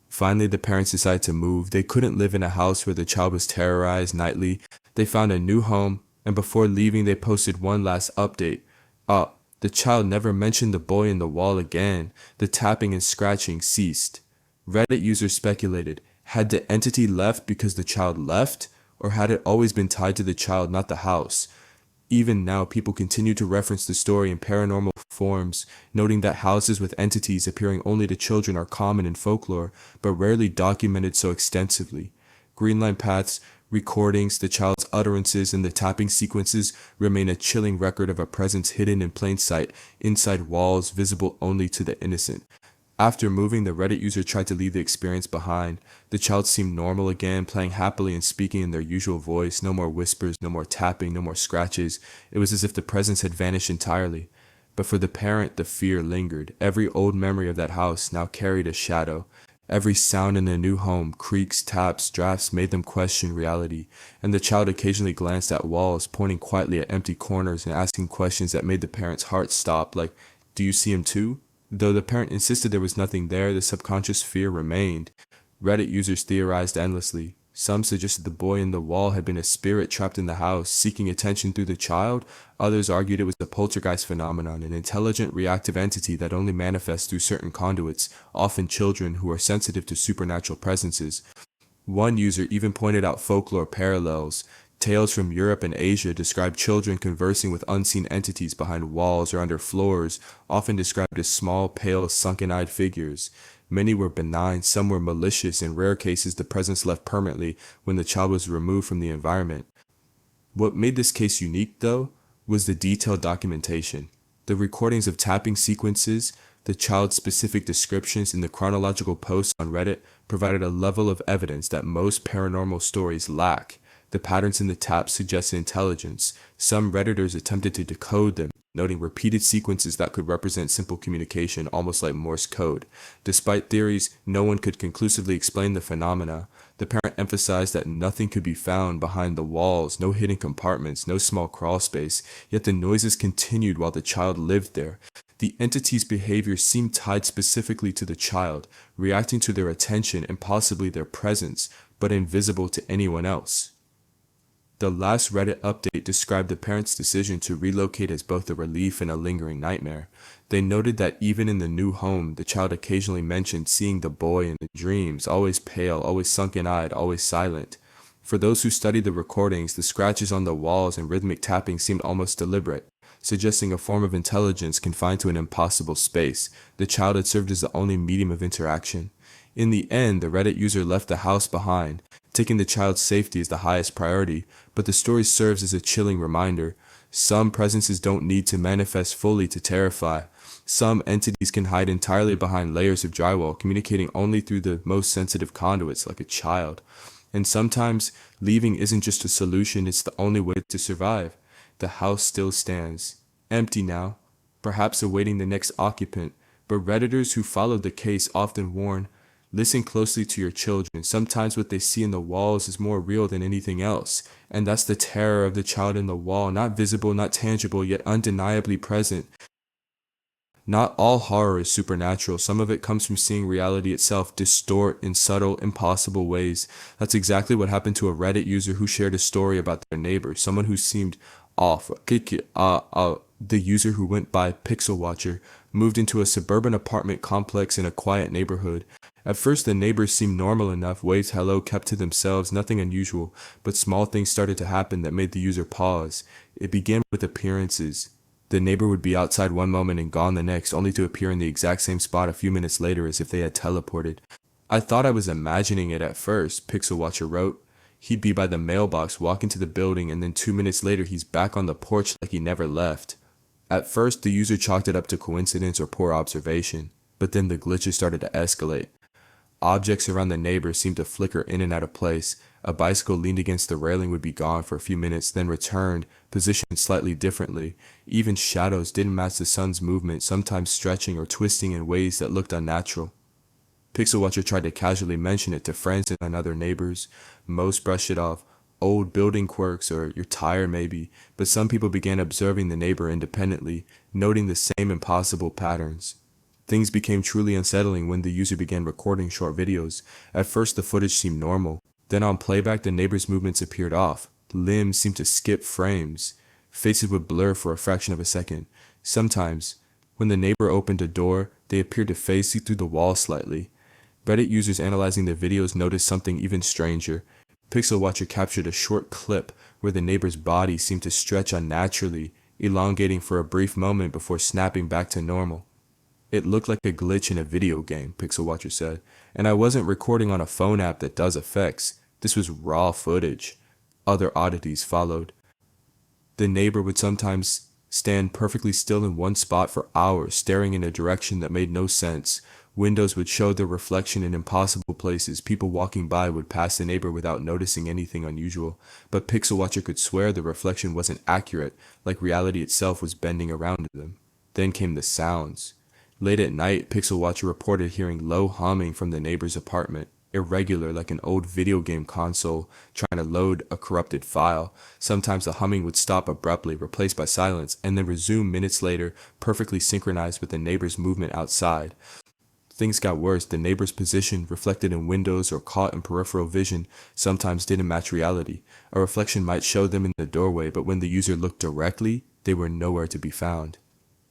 Finally, the parents decided to move. They couldn't live in a house where the child was terrorized nightly. They found a new home, and before leaving, they posted one last update. The child never mentioned the boy in the wall again. The tapping and scratching ceased. Reddit users speculated, had the entity left because the child left, or had it always been tied to the child, not the house? Even now, people continue to reference the story in paranormal forms, noting that houses with entities appearing only to children are common in folklore, but rarely documented so extensively. Greenline paths, recordings, the child's utterances, and the tapping sequences remain a chilling record of a presence hidden in plain sight, inside walls visible only to the innocent. After moving, the Reddit user tried to leave the experience behind. The child seemed normal again, playing happily and speaking in their usual voice. No more whispers, no more tapping, no more scratches. It was as if the presence had vanished entirely. But for the parent, the fear lingered. Every old memory of that house now carried a shadow. Every sound in the new home, creaks, taps, drafts, made them question reality, and the child occasionally glanced at walls, pointing quietly at empty corners and asking questions that made the parent's heart stop, like, "Do you see him too?" Though the parent insisted there was nothing there, the subconscious fear remained. Reddit users theorized endlessly. Some suggested the boy in the wall had been a spirit trapped in the house, seeking attention through the child. Others argued it was a poltergeist phenomenon, an intelligent, reactive entity that only manifests through certain conduits, often children who are sensitive to supernatural presences. One user even pointed out folklore parallels. Tales from Europe and Asia described children conversing with unseen entities behind walls or under floors, often described as small, pale, sunken-eyed figures. Many were benign, some were malicious. In rare cases, the presence left permanently when the child was removed from the environment. What made this case unique, though, was the detailed documentation. The recordings of tapping sequences, the child's specific descriptions, and the chronological posts on Reddit provided a level of evidence that most paranormal stories lack. The patterns in the taps suggested intelligence. Some Redditors attempted to decode them, noting repeated sequences that could represent simple communication, almost like Morse code. Despite theories, no one could conclusively explain the phenomena. The parent emphasized that nothing could be found behind the walls, no hidden compartments, no small crawl space, yet the noises continued while the child lived there. The entity's behavior seemed tied specifically to the child, reacting to their attention and possibly their presence, but invisible to anyone else. The last Reddit update described the parents' decision to relocate as both a relief and a lingering nightmare. They noted that even in the new home, the child occasionally mentioned seeing the boy in the dreams, always pale, always sunken-eyed, always silent. For those who studied the recordings, the scratches on the walls and rhythmic tapping seemed almost deliberate, suggesting a form of intelligence confined to an impossible space. The child had served as the only medium of interaction. In the end, the Reddit user left the house behind, taking the child's safety as the highest priority, but the story serves as a chilling reminder. Some presences don't need to manifest fully to terrify. Some entities can hide entirely behind layers of drywall, communicating only through the most sensitive conduits, like a child. And sometimes, leaving isn't just a solution, it's the only way to survive. The house still stands, empty now, perhaps awaiting the next occupant, but Redditors who followed the case often warn, listen closely to your children. Sometimes what they see in the walls is more real than anything else. And that's the terror of the child in the wall, not visible, not tangible, yet undeniably present. Not all horror is supernatural. Some of it comes from seeing reality itself distort in subtle, impossible ways. That's exactly what happened to a Reddit user who shared a story about their neighbor, someone who seemed off. The user who went by Pixel Watcher moved into a suburban apartment complex in a quiet neighborhood. At first, the neighbors seemed normal enough, waved hello, kept to themselves, nothing unusual, but small things started to happen that made the user pause. It began with appearances. The neighbor would be outside one moment and gone the next, only to appear in the exact same spot a few minutes later as if they had teleported. "I thought I was imagining it at first," Pixel Watcher wrote. "He'd be by the mailbox, walk into the building, and then 2 minutes later he's back on the porch like he never left." At first, the user chalked it up to coincidence or poor observation, but then the glitches started to escalate. Objects around the neighbor seemed to flicker in and out of place. A bicycle leaned against the railing would be gone for a few minutes, then returned, positioned slightly differently. Even shadows didn't match the sun's movement, sometimes stretching or twisting in ways that looked unnatural. Pixel Watcher tried to casually mention it to friends and other neighbors. Most brushed it off. Old building quirks, or "you're tired maybe," but some people began observing the neighbor independently, noting the same impossible patterns. Things became truly unsettling when the user began recording short videos. At first the footage seemed normal. Then on playback the neighbor's movements appeared off. Limbs seemed to skip frames. Faces would blur for a fraction of a second. Sometimes, when the neighbor opened a door, they appeared to face through the wall slightly. Reddit users analyzing the videos noticed something even stranger. Pixel Watcher captured a short clip where the neighbor's body seemed to stretch unnaturally, elongating for a brief moment before snapping back to normal. "It looked like a glitch in a video game," Pixel Watcher said, "and I wasn't recording on a phone app that does effects. This was raw footage." Other oddities followed. The neighbor would sometimes stand perfectly still in one spot for hours, staring in a direction that made no sense. Windows would show their reflection in impossible places. People walking by would pass the neighbor without noticing anything unusual, but Pixel Watcher could swear the reflection wasn't accurate, like reality itself was bending around them. Then came the sounds. Late at night, Pixel Watcher reported hearing low humming from the neighbor's apartment, irregular like an old video game console trying to load a corrupted file. Sometimes the humming would stop abruptly, replaced by silence, and then resume minutes later, perfectly synchronized with the neighbor's movement outside. Things got worse. The neighbor's position, reflected in windows or caught in peripheral vision, sometimes didn't match reality. A reflection might show them in the doorway, but when the user looked directly, they were nowhere to be found.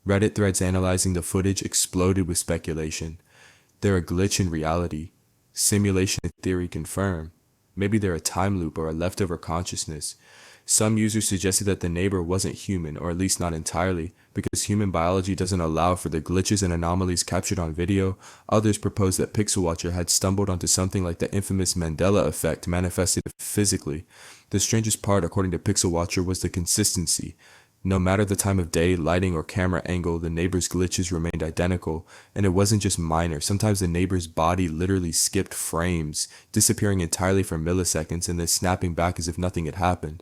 Reddit threads analyzing the footage exploded with speculation. They're a glitch in reality. Simulation theory confirmed. Maybe they're a time loop or a leftover consciousness. Some users suggested that the neighbor wasn't human, or at least not entirely, because human biology doesn't allow for the glitches and anomalies captured on video. Others proposed that Pixel Watcher had stumbled onto something like the infamous Mandela effect manifested physically. The strangest part, according to Pixel Watcher, was the consistency. No matter the time of day, lighting, or camera angle, the neighbor's glitches remained identical, and it wasn't just minor. Sometimes the neighbor's body literally skipped frames, disappearing entirely for milliseconds and then snapping back as if nothing had happened.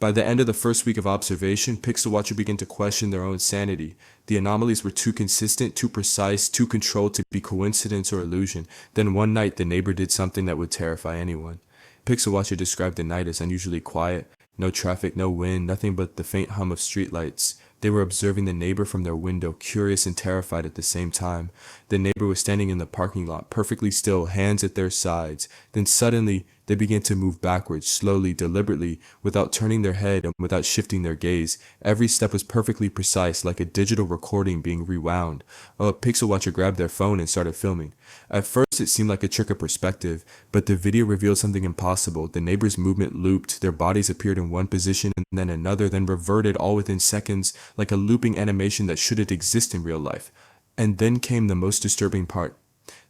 By the end of the first week of observation, Pixel Watcher began to question their own sanity. The anomalies were too consistent, too precise, too controlled to be coincidence or illusion. Then one night, the neighbor did something that would terrify anyone. Pixel Watcher described the night as unusually quiet. No traffic, no wind, nothing but the faint hum of streetlights. They were observing the neighbor from their window, curious and terrified at the same time. The neighbor was standing in the parking lot, perfectly still, hands at their sides. Then suddenly, they began to move backwards, slowly, deliberately, without turning their head and without shifting their gaze. Every step was perfectly precise, like a digital recording being rewound. A Pixel Watcher grabbed their phone and started filming. At first, it seemed like a trick of perspective, but the video revealed something impossible. The neighbor's movement looped, their bodies appeared in one position and then another, then reverted all within seconds, like a looping animation that shouldn't exist in real life. And then came the most disturbing part.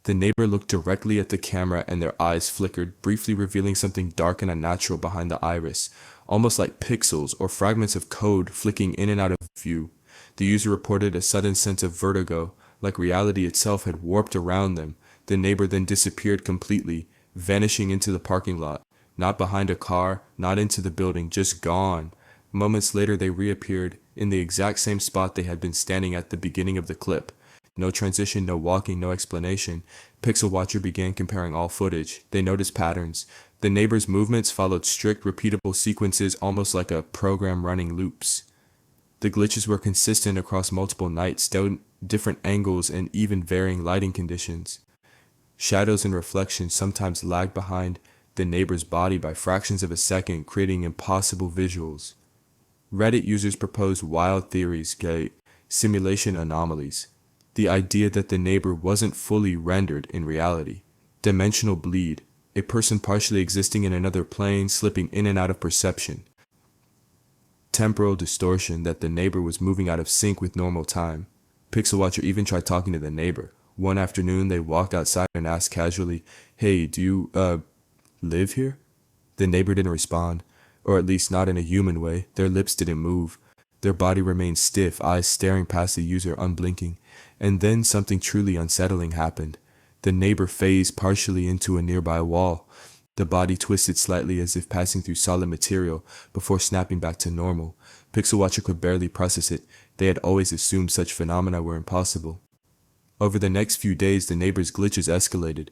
The neighbor looked directly at the camera and their eyes flickered, briefly revealing something dark and unnatural behind the iris, almost like pixels or fragments of code flicking in and out of view. The user reported a sudden sense of vertigo, like reality itself had warped around them. The neighbor then disappeared completely, vanishing into the parking lot, not behind a car, not into the building, just gone. Moments later they reappeared in the exact same spot they had been standing at the beginning of the clip. No transition, no walking, no explanation. Pixel Watcher began comparing all footage. They noticed patterns. The neighbor's movements followed strict, repeatable sequences, almost like a program running loops. The glitches were consistent across multiple nights, different angles, and even varying lighting conditions. Shadows and reflections sometimes lagged behind the neighbor's body by fractions of a second, creating impossible visuals. Reddit users proposed wild theories, simulation anomalies. The idea that the neighbor wasn't fully rendered in reality. Dimensional bleed, a person partially existing in another plane, slipping in and out of perception. Temporal distortion, that the neighbor was moving out of sync with normal time. Pixel Watcher even tried talking to the neighbor. One afternoon, they walked outside and asked casually, "Hey, do you, live here?" The neighbor didn't respond, or at least not in a human way. Their lips didn't move. Their body remained stiff, eyes staring past the user, unblinking. And then something truly unsettling happened. The neighbor phased partially into a nearby wall. The body twisted slightly as if passing through solid material before snapping back to normal. Pixel Watcher could barely process it. They had always assumed such phenomena were impossible. Over the next few days, the neighbor's glitches escalated.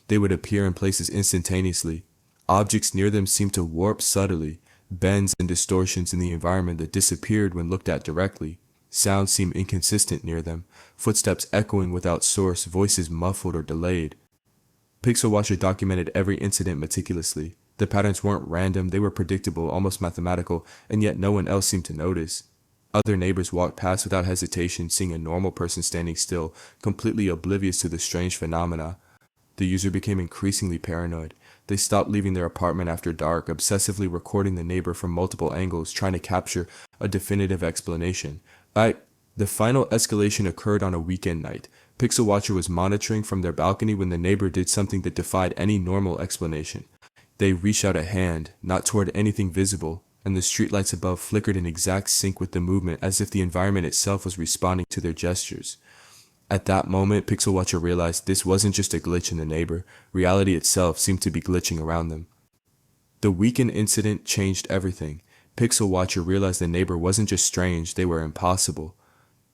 They would appear in places instantaneously. Objects near them seemed to warp subtly, bends and distortions in the environment that disappeared when looked at directly. Sounds seemed inconsistent near them, footsteps echoing without source, voices muffled or delayed. Pixel Watcher documented every incident meticulously. The patterns weren't random, they were predictable, almost mathematical, and yet no one else seemed to notice. Other neighbors walked past without hesitation, seeing a normal person standing still, completely oblivious to the strange phenomena. The user became increasingly paranoid. They stopped leaving their apartment after dark, obsessively recording the neighbor from multiple angles, trying to capture a definitive explanation. The final escalation occurred on a weekend night. Pixel Watcher was monitoring from their balcony when the neighbor did something that defied any normal explanation. They reached out a hand, not toward anything visible, and the streetlights above flickered in exact sync with the movement, as if the environment itself was responding to their gestures. At that moment, Pixel Watcher realized this wasn't just a glitch in the neighbor. Reality itself seemed to be glitching around them. The weekend incident changed everything. Pixel Watcher realized the neighbor wasn't just strange, they were impossible.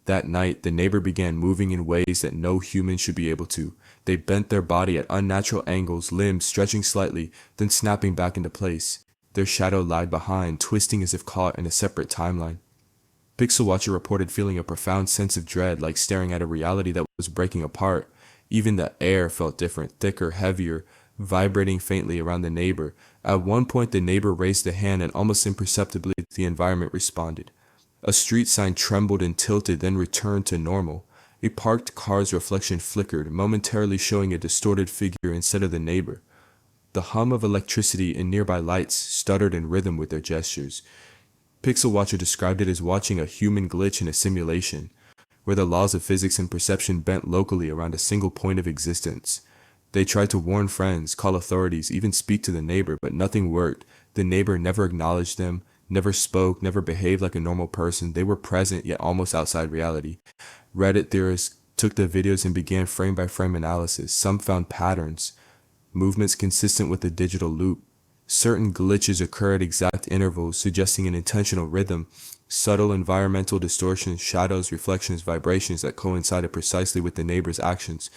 That night, the neighbor began moving in ways that no human should be able to. They bent their body at unnatural angles, limbs stretching slightly, then snapping back into place. Their shadow lagged behind, twisting as if caught in a separate timeline. Pixel Watcher reported feeling a profound sense of dread, like staring at a reality that was breaking apart. Even the air felt different, thicker, heavier, vibrating faintly around the neighbor. At one point, the neighbor raised a hand and almost imperceptibly the environment responded. A street sign trembled and tilted, then returned to normal. A parked car's reflection flickered, momentarily showing a distorted figure instead of the neighbor. The hum of electricity and nearby lights stuttered in rhythm with their gestures. Pixel Watcher described it as watching a human glitch in a simulation, where the laws of physics and perception bent locally around a single point of existence. They tried to warn friends, call authorities, even speak to the neighbor, but nothing worked. The neighbor never acknowledged them, never spoke, never behaved like a normal person. They were present, yet almost outside reality. Reddit theorists took the videos and began frame-by-frame analysis. Some found patterns, movements consistent with the digital loop. Certain glitches occur at exact intervals, suggesting an intentional rhythm. Subtle environmental distortions, shadows, reflections, vibrations that coincided precisely with the neighbor's actions.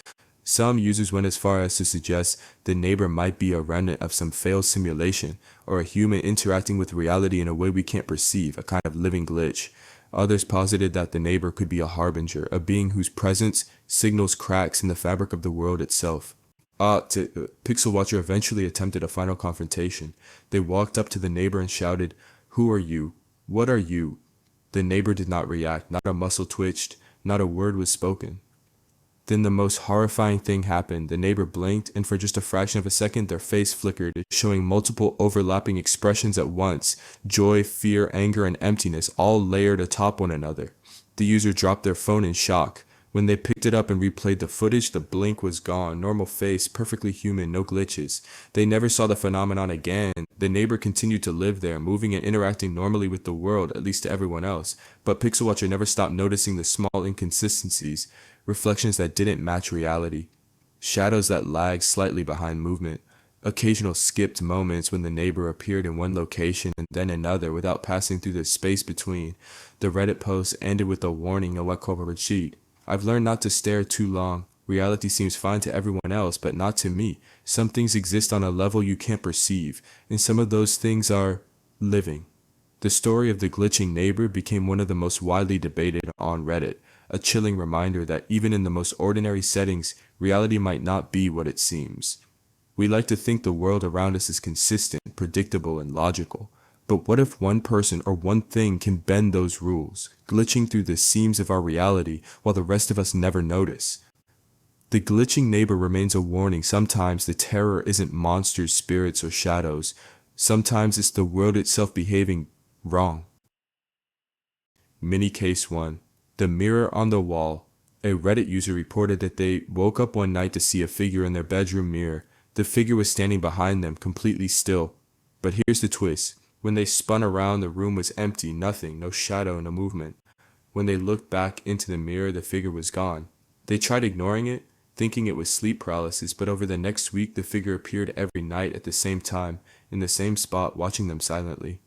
Some users went as far as to suggest the neighbor might be a remnant of some failed simulation, or a human interacting with reality in a way we can't perceive, a kind of living glitch. Others posited that the neighbor could be a harbinger, a being whose presence signals cracks in the fabric of the world itself. Pixel Watcher eventually attempted a final confrontation. They walked up to the neighbor and shouted, "Who are you? What are you?" The neighbor did not react, not a muscle twitched, not a word was spoken. Then the most horrifying thing happened. The neighbor blinked, and for just a fraction of a second their face flickered, showing multiple overlapping expressions at once: joy, fear, anger, and emptiness, all layered atop one another. The user dropped their phone in shock. When they picked it up and replayed the footage, the blink was gone. Normal face, perfectly human, no glitches. They never saw the phenomenon again. The neighbor continued to live there, moving and interacting normally with the world, at least to everyone else. But Pixel Watcher never stopped noticing the small inconsistencies, reflections that didn't match reality, shadows that lagged slightly behind movement, occasional skipped moments when the neighbor appeared in one location and then another without passing through the space between. The Reddit post ended with a warning: "cheat. I've learned not to stare too long. Reality seems fine to everyone else, but not to me. Some things exist on a level you can't perceive, and some of those things are living." The story of the glitching neighbor became one of the most widely debated on Reddit, a chilling reminder that even in the most ordinary settings, reality might not be what it seems. We like to think the world around us is consistent, predictable, and logical. But what if one person or one thing can bend those rules, glitching through the seams of our reality while the rest of us never notice? The glitching neighbor remains a warning. Sometimes the terror isn't monsters, spirits, or shadows. Sometimes it's the world itself behaving wrong. Mini Case 1. The mirror on the wall. A Reddit user reported that they woke up one night to see a figure in their bedroom mirror. The figure was standing behind them, completely still. But here's the twist. When they spun around, the room was empty, nothing, no shadow, no movement. When they looked back into the mirror, the figure was gone. They tried ignoring it, thinking it was sleep paralysis, but over the next week, the figure appeared every night at the same time, in the same spot, watching them silently.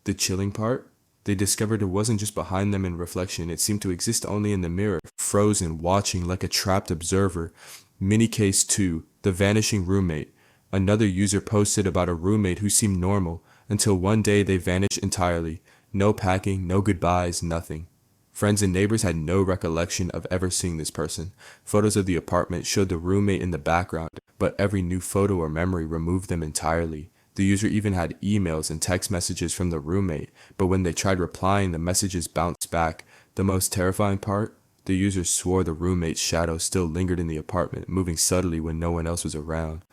The chilling part? They discovered it wasn't just behind them in reflection. It seemed to exist only in the mirror, frozen, watching like a trapped observer. Mini Case 2. The Vanishing Roommate. Another user posted about a roommate who seemed normal, until one day they vanished entirely. No packing, no goodbyes, nothing. Friends and neighbors had no recollection of ever seeing this person. Photos of the apartment showed the roommate in the background, but every new photo or memory removed them entirely. The user even had emails and text messages from the roommate, but when they tried replying, the messages bounced back. The most terrifying part? The user swore the roommate's shadow still lingered in the apartment, moving subtly when no one else was around.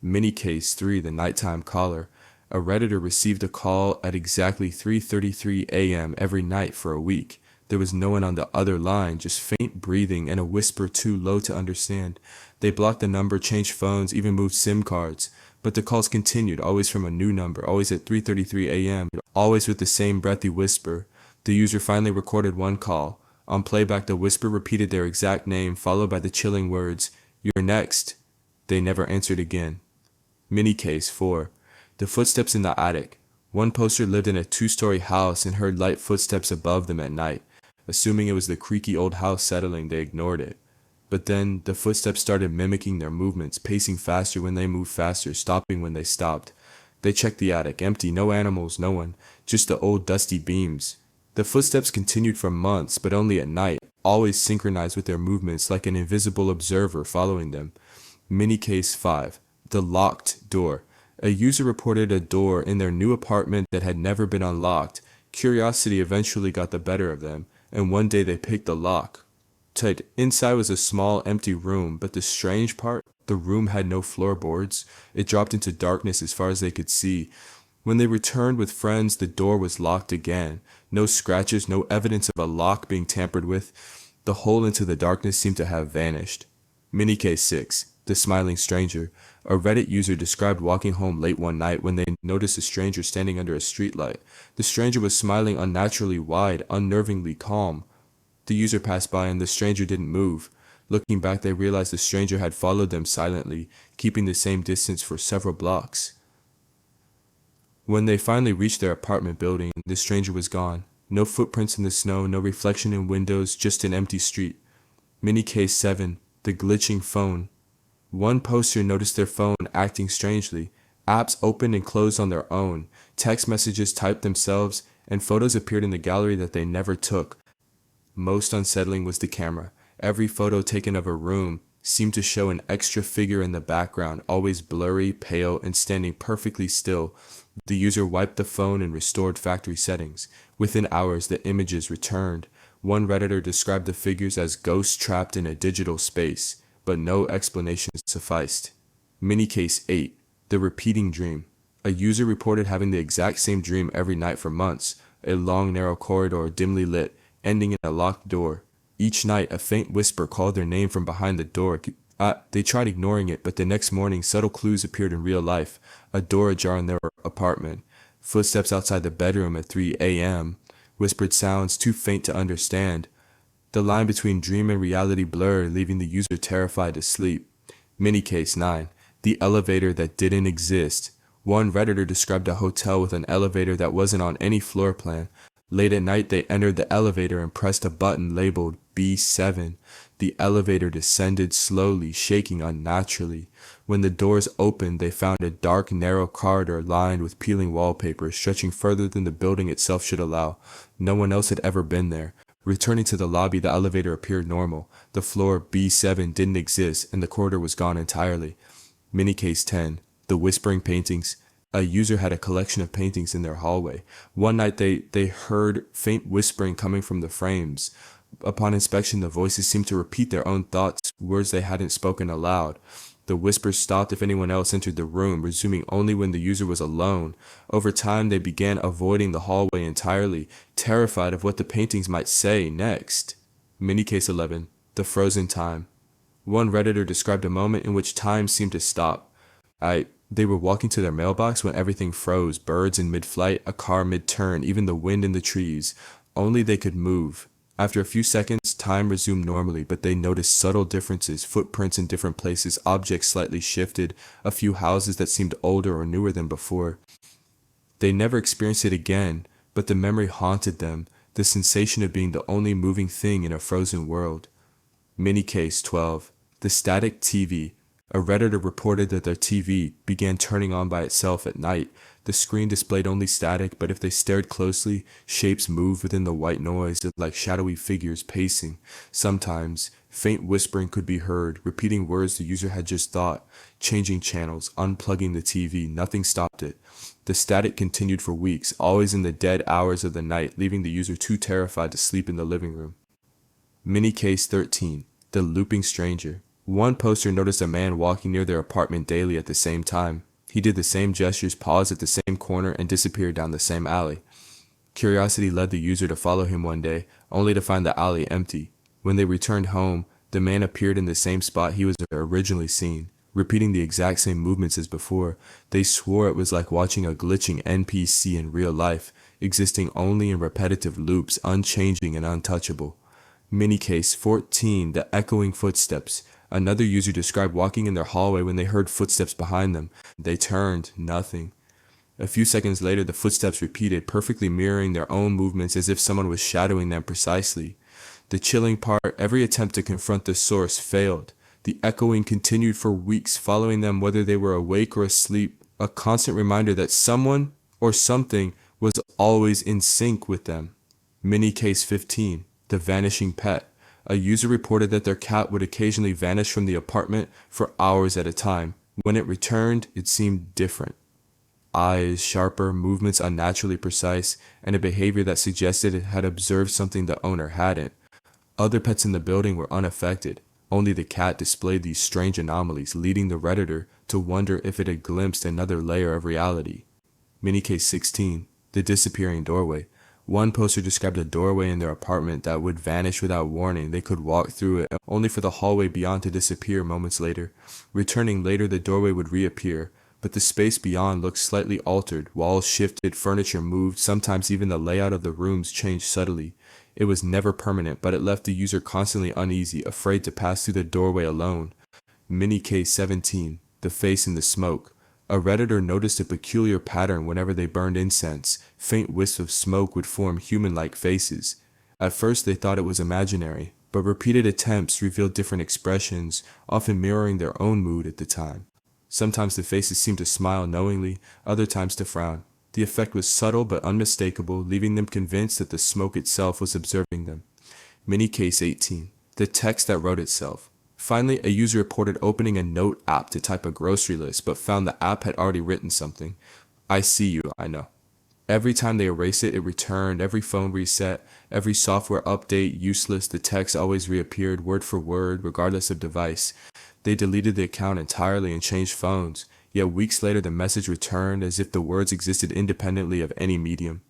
Mini Case 3. The Nighttime Caller. A Redditor received a call at exactly 3:33 a.m. every night for a week. There was no one on the other line, just faint breathing and a whisper too low to understand. They blocked the number, changed phones, even moved SIM cards. But the calls continued, always from a new number, always at 3:33 a.m., always with the same breathy whisper. The user finally recorded one call. On playback, the whisper repeated their exact name, followed by the chilling words, "You're next." They never answered again. Mini Case 4. The Footsteps in the Attic. One poster lived in a 2-story house and heard light footsteps above them at night. Assuming it was the creaky old house settling, they ignored it. But then the footsteps started mimicking their movements, pacing faster when they moved faster, stopping when they stopped. They checked the attic, empty, no animals, no one, just the old dusty beams. The footsteps continued for months, but only at night, always synchronized with their movements like an invisible observer following them. Mini case 5. The locked door. A user reported a door in their new apartment that had never been unlocked. Curiosity eventually got the better of them, and one day they picked the lock. Inside was a small empty room, but the strange part, the room had no floorboards. It dropped into darkness as far as they could see. When they returned with friends, the door was locked again. No scratches, no evidence of a lock being tampered with. The hole into the darkness seemed to have vanished. Mini case 6. The smiling stranger. A Reddit user described walking home late one night when they noticed a stranger standing under a streetlight. The stranger was smiling unnaturally wide, unnervingly calm. The user passed by and the stranger didn't move. Looking back, they realized the stranger had followed them silently, keeping the same distance for several blocks. When they finally reached their apartment building, the stranger was gone. No footprints in the snow, no reflection in windows, just an empty street. Mini case 7. The glitching phone. One poster noticed their phone acting strangely. Apps opened and closed on their own. Text messages typed themselves, and photos appeared in the gallery that they never took. Most unsettling was the camera. Every photo taken of a room seemed to show an extra figure in the background, always blurry, pale, and standing perfectly still. The user wiped the phone and restored factory settings. Within hours, the images returned. One Redditor described the figures as ghosts trapped in a digital space, but no explanation sufficed. Mini case 8. The repeating dream. A user reported having the exact same dream every night for months. A long, narrow corridor, dimly lit, ending in a locked door. Each night, a faint whisper called their name from behind the door. They tried ignoring it, but the next morning, subtle clues appeared in real life. A door ajar in their apartment. Footsteps outside the bedroom at 3 a.m. Whispered sounds too faint to understand. The line between dream and reality blurred, leaving the user terrified to sleep. Mini case 9. The elevator that didn't exist. One Redditor described a hotel with an elevator that wasn't on any floor plan. Late at night, they entered the elevator and pressed a button labeled B7. The elevator descended slowly, shaking unnaturally. When the doors opened, they found a dark, narrow corridor lined with peeling wallpaper, stretching further than the building itself should allow. No one else had ever been there. Returning to the lobby, the elevator appeared normal. The floor B7 didn't exist, and the corridor was gone entirely. Mini case 10. The whispering paintings. A user had a collection of paintings in their hallway. One night they heard faint whispering coming from the frames. Upon inspection, the voices seemed to repeat their own thoughts, words they hadn't spoken aloud. The whispers stopped if anyone else entered the room, resuming only when the user was alone. Over time, they began avoiding the hallway entirely, terrified of what the paintings might say next. Mini case 11. The frozen time. One Redditor described a moment in which time seemed to stop. They were walking to their mailbox when everything froze, birds in mid-flight, a car mid-turn, even the wind in the trees. Only they could move. After a few seconds, time resumed normally, but they noticed subtle differences, footprints in different places, objects slightly shifted, a few houses that seemed older or newer than before. They never experienced it again, but the memory haunted them, the sensation of being the only moving thing in a frozen world. Mini case 12. The static TV. A Redditor reported that their TV began turning on by itself at night. The screen displayed only static, but if they stared closely, shapes moved within the white noise like shadowy figures pacing. Sometimes, faint whispering could be heard, repeating words the user had just thought. Changing channels, unplugging the TV, nothing stopped it. The static continued for weeks, always in the dead hours of the night, leaving the user too terrified to sleep in the living room. Mini case 13. The looping stranger. One poster noticed a man walking near their apartment daily at the same time. He did the same gestures, paused at the same corner, and disappeared down the same alley. Curiosity led the user to follow him one day, only to find the alley empty. When they returned home, the man appeared in the same spot he was originally seen, repeating the exact same movements as before. They swore it was like watching a glitching NPC in real life, existing only in repetitive loops, unchanging and untouchable. Mini case 14. The echoing footsteps. Another user described walking in their hallway when they heard footsteps behind them. They turned, nothing. A few seconds later, the footsteps repeated, perfectly mirroring their own movements as if someone was shadowing them precisely. The chilling part, every attempt to confront the source failed. The echoing continued for weeks, following them whether they were awake or asleep, a constant reminder that someone or something was always in sync with them. Mini Case 15, The Vanishing Pet. A user reported that their cat would occasionally vanish from the apartment for hours at a time. When it returned, it seemed different. Eyes sharper, movements unnaturally precise, and a behavior that suggested it had observed something the owner hadn't. Other pets in the building were unaffected. Only the cat displayed these strange anomalies, leading the Redditor to wonder if it had glimpsed another layer of reality. Mini Case 16, The Disappearing Doorway. One poster described a doorway in their apartment that would vanish without warning. They could walk through it, only for the hallway beyond to disappear moments later. Returning later, the doorway would reappear, but the space beyond looked slightly altered. Walls shifted, furniture moved, sometimes even the layout of the rooms changed subtly. It was never permanent, but it left the user constantly uneasy, afraid to pass through the doorway alone. Mini Case 17, The Face in the Smoke. A Redditor noticed a peculiar pattern whenever they burned incense. Faint wisps of smoke would form human-like faces. At first they thought it was imaginary, but repeated attempts revealed different expressions, often mirroring their own mood at the time. Sometimes the faces seemed to smile knowingly, other times to frown. The effect was subtle but unmistakable, leaving them convinced that the smoke itself was observing them. Mini Case 18, The Text That Wrote Itself. Finally, a user reported opening a note app to type a grocery list, but found the app had already written something. I see you, I know. Every time they erased it, it returned. Every phone reset, every software update, useless. The text always reappeared, word for word, regardless of device. They deleted the account entirely and changed phones. Yet weeks later, the message returned as if the words existed independently of any medium.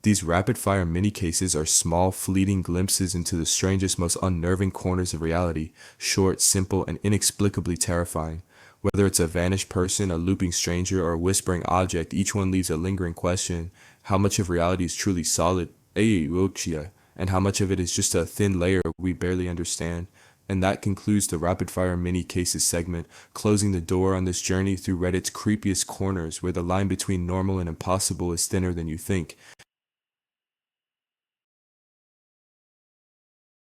These rapid-fire mini-cases are small, fleeting glimpses into the strangest, most unnerving corners of reality, short, simple, and inexplicably terrifying. Whether it's a vanished person, a looping stranger, or a whispering object, each one leaves a lingering question. How much of reality is truly solid, and how much of it is just a thin layer we barely understand? And that concludes the rapid-fire mini-cases segment, closing the door on this journey through Reddit's creepiest corners, where the line between normal and impossible is thinner than you think.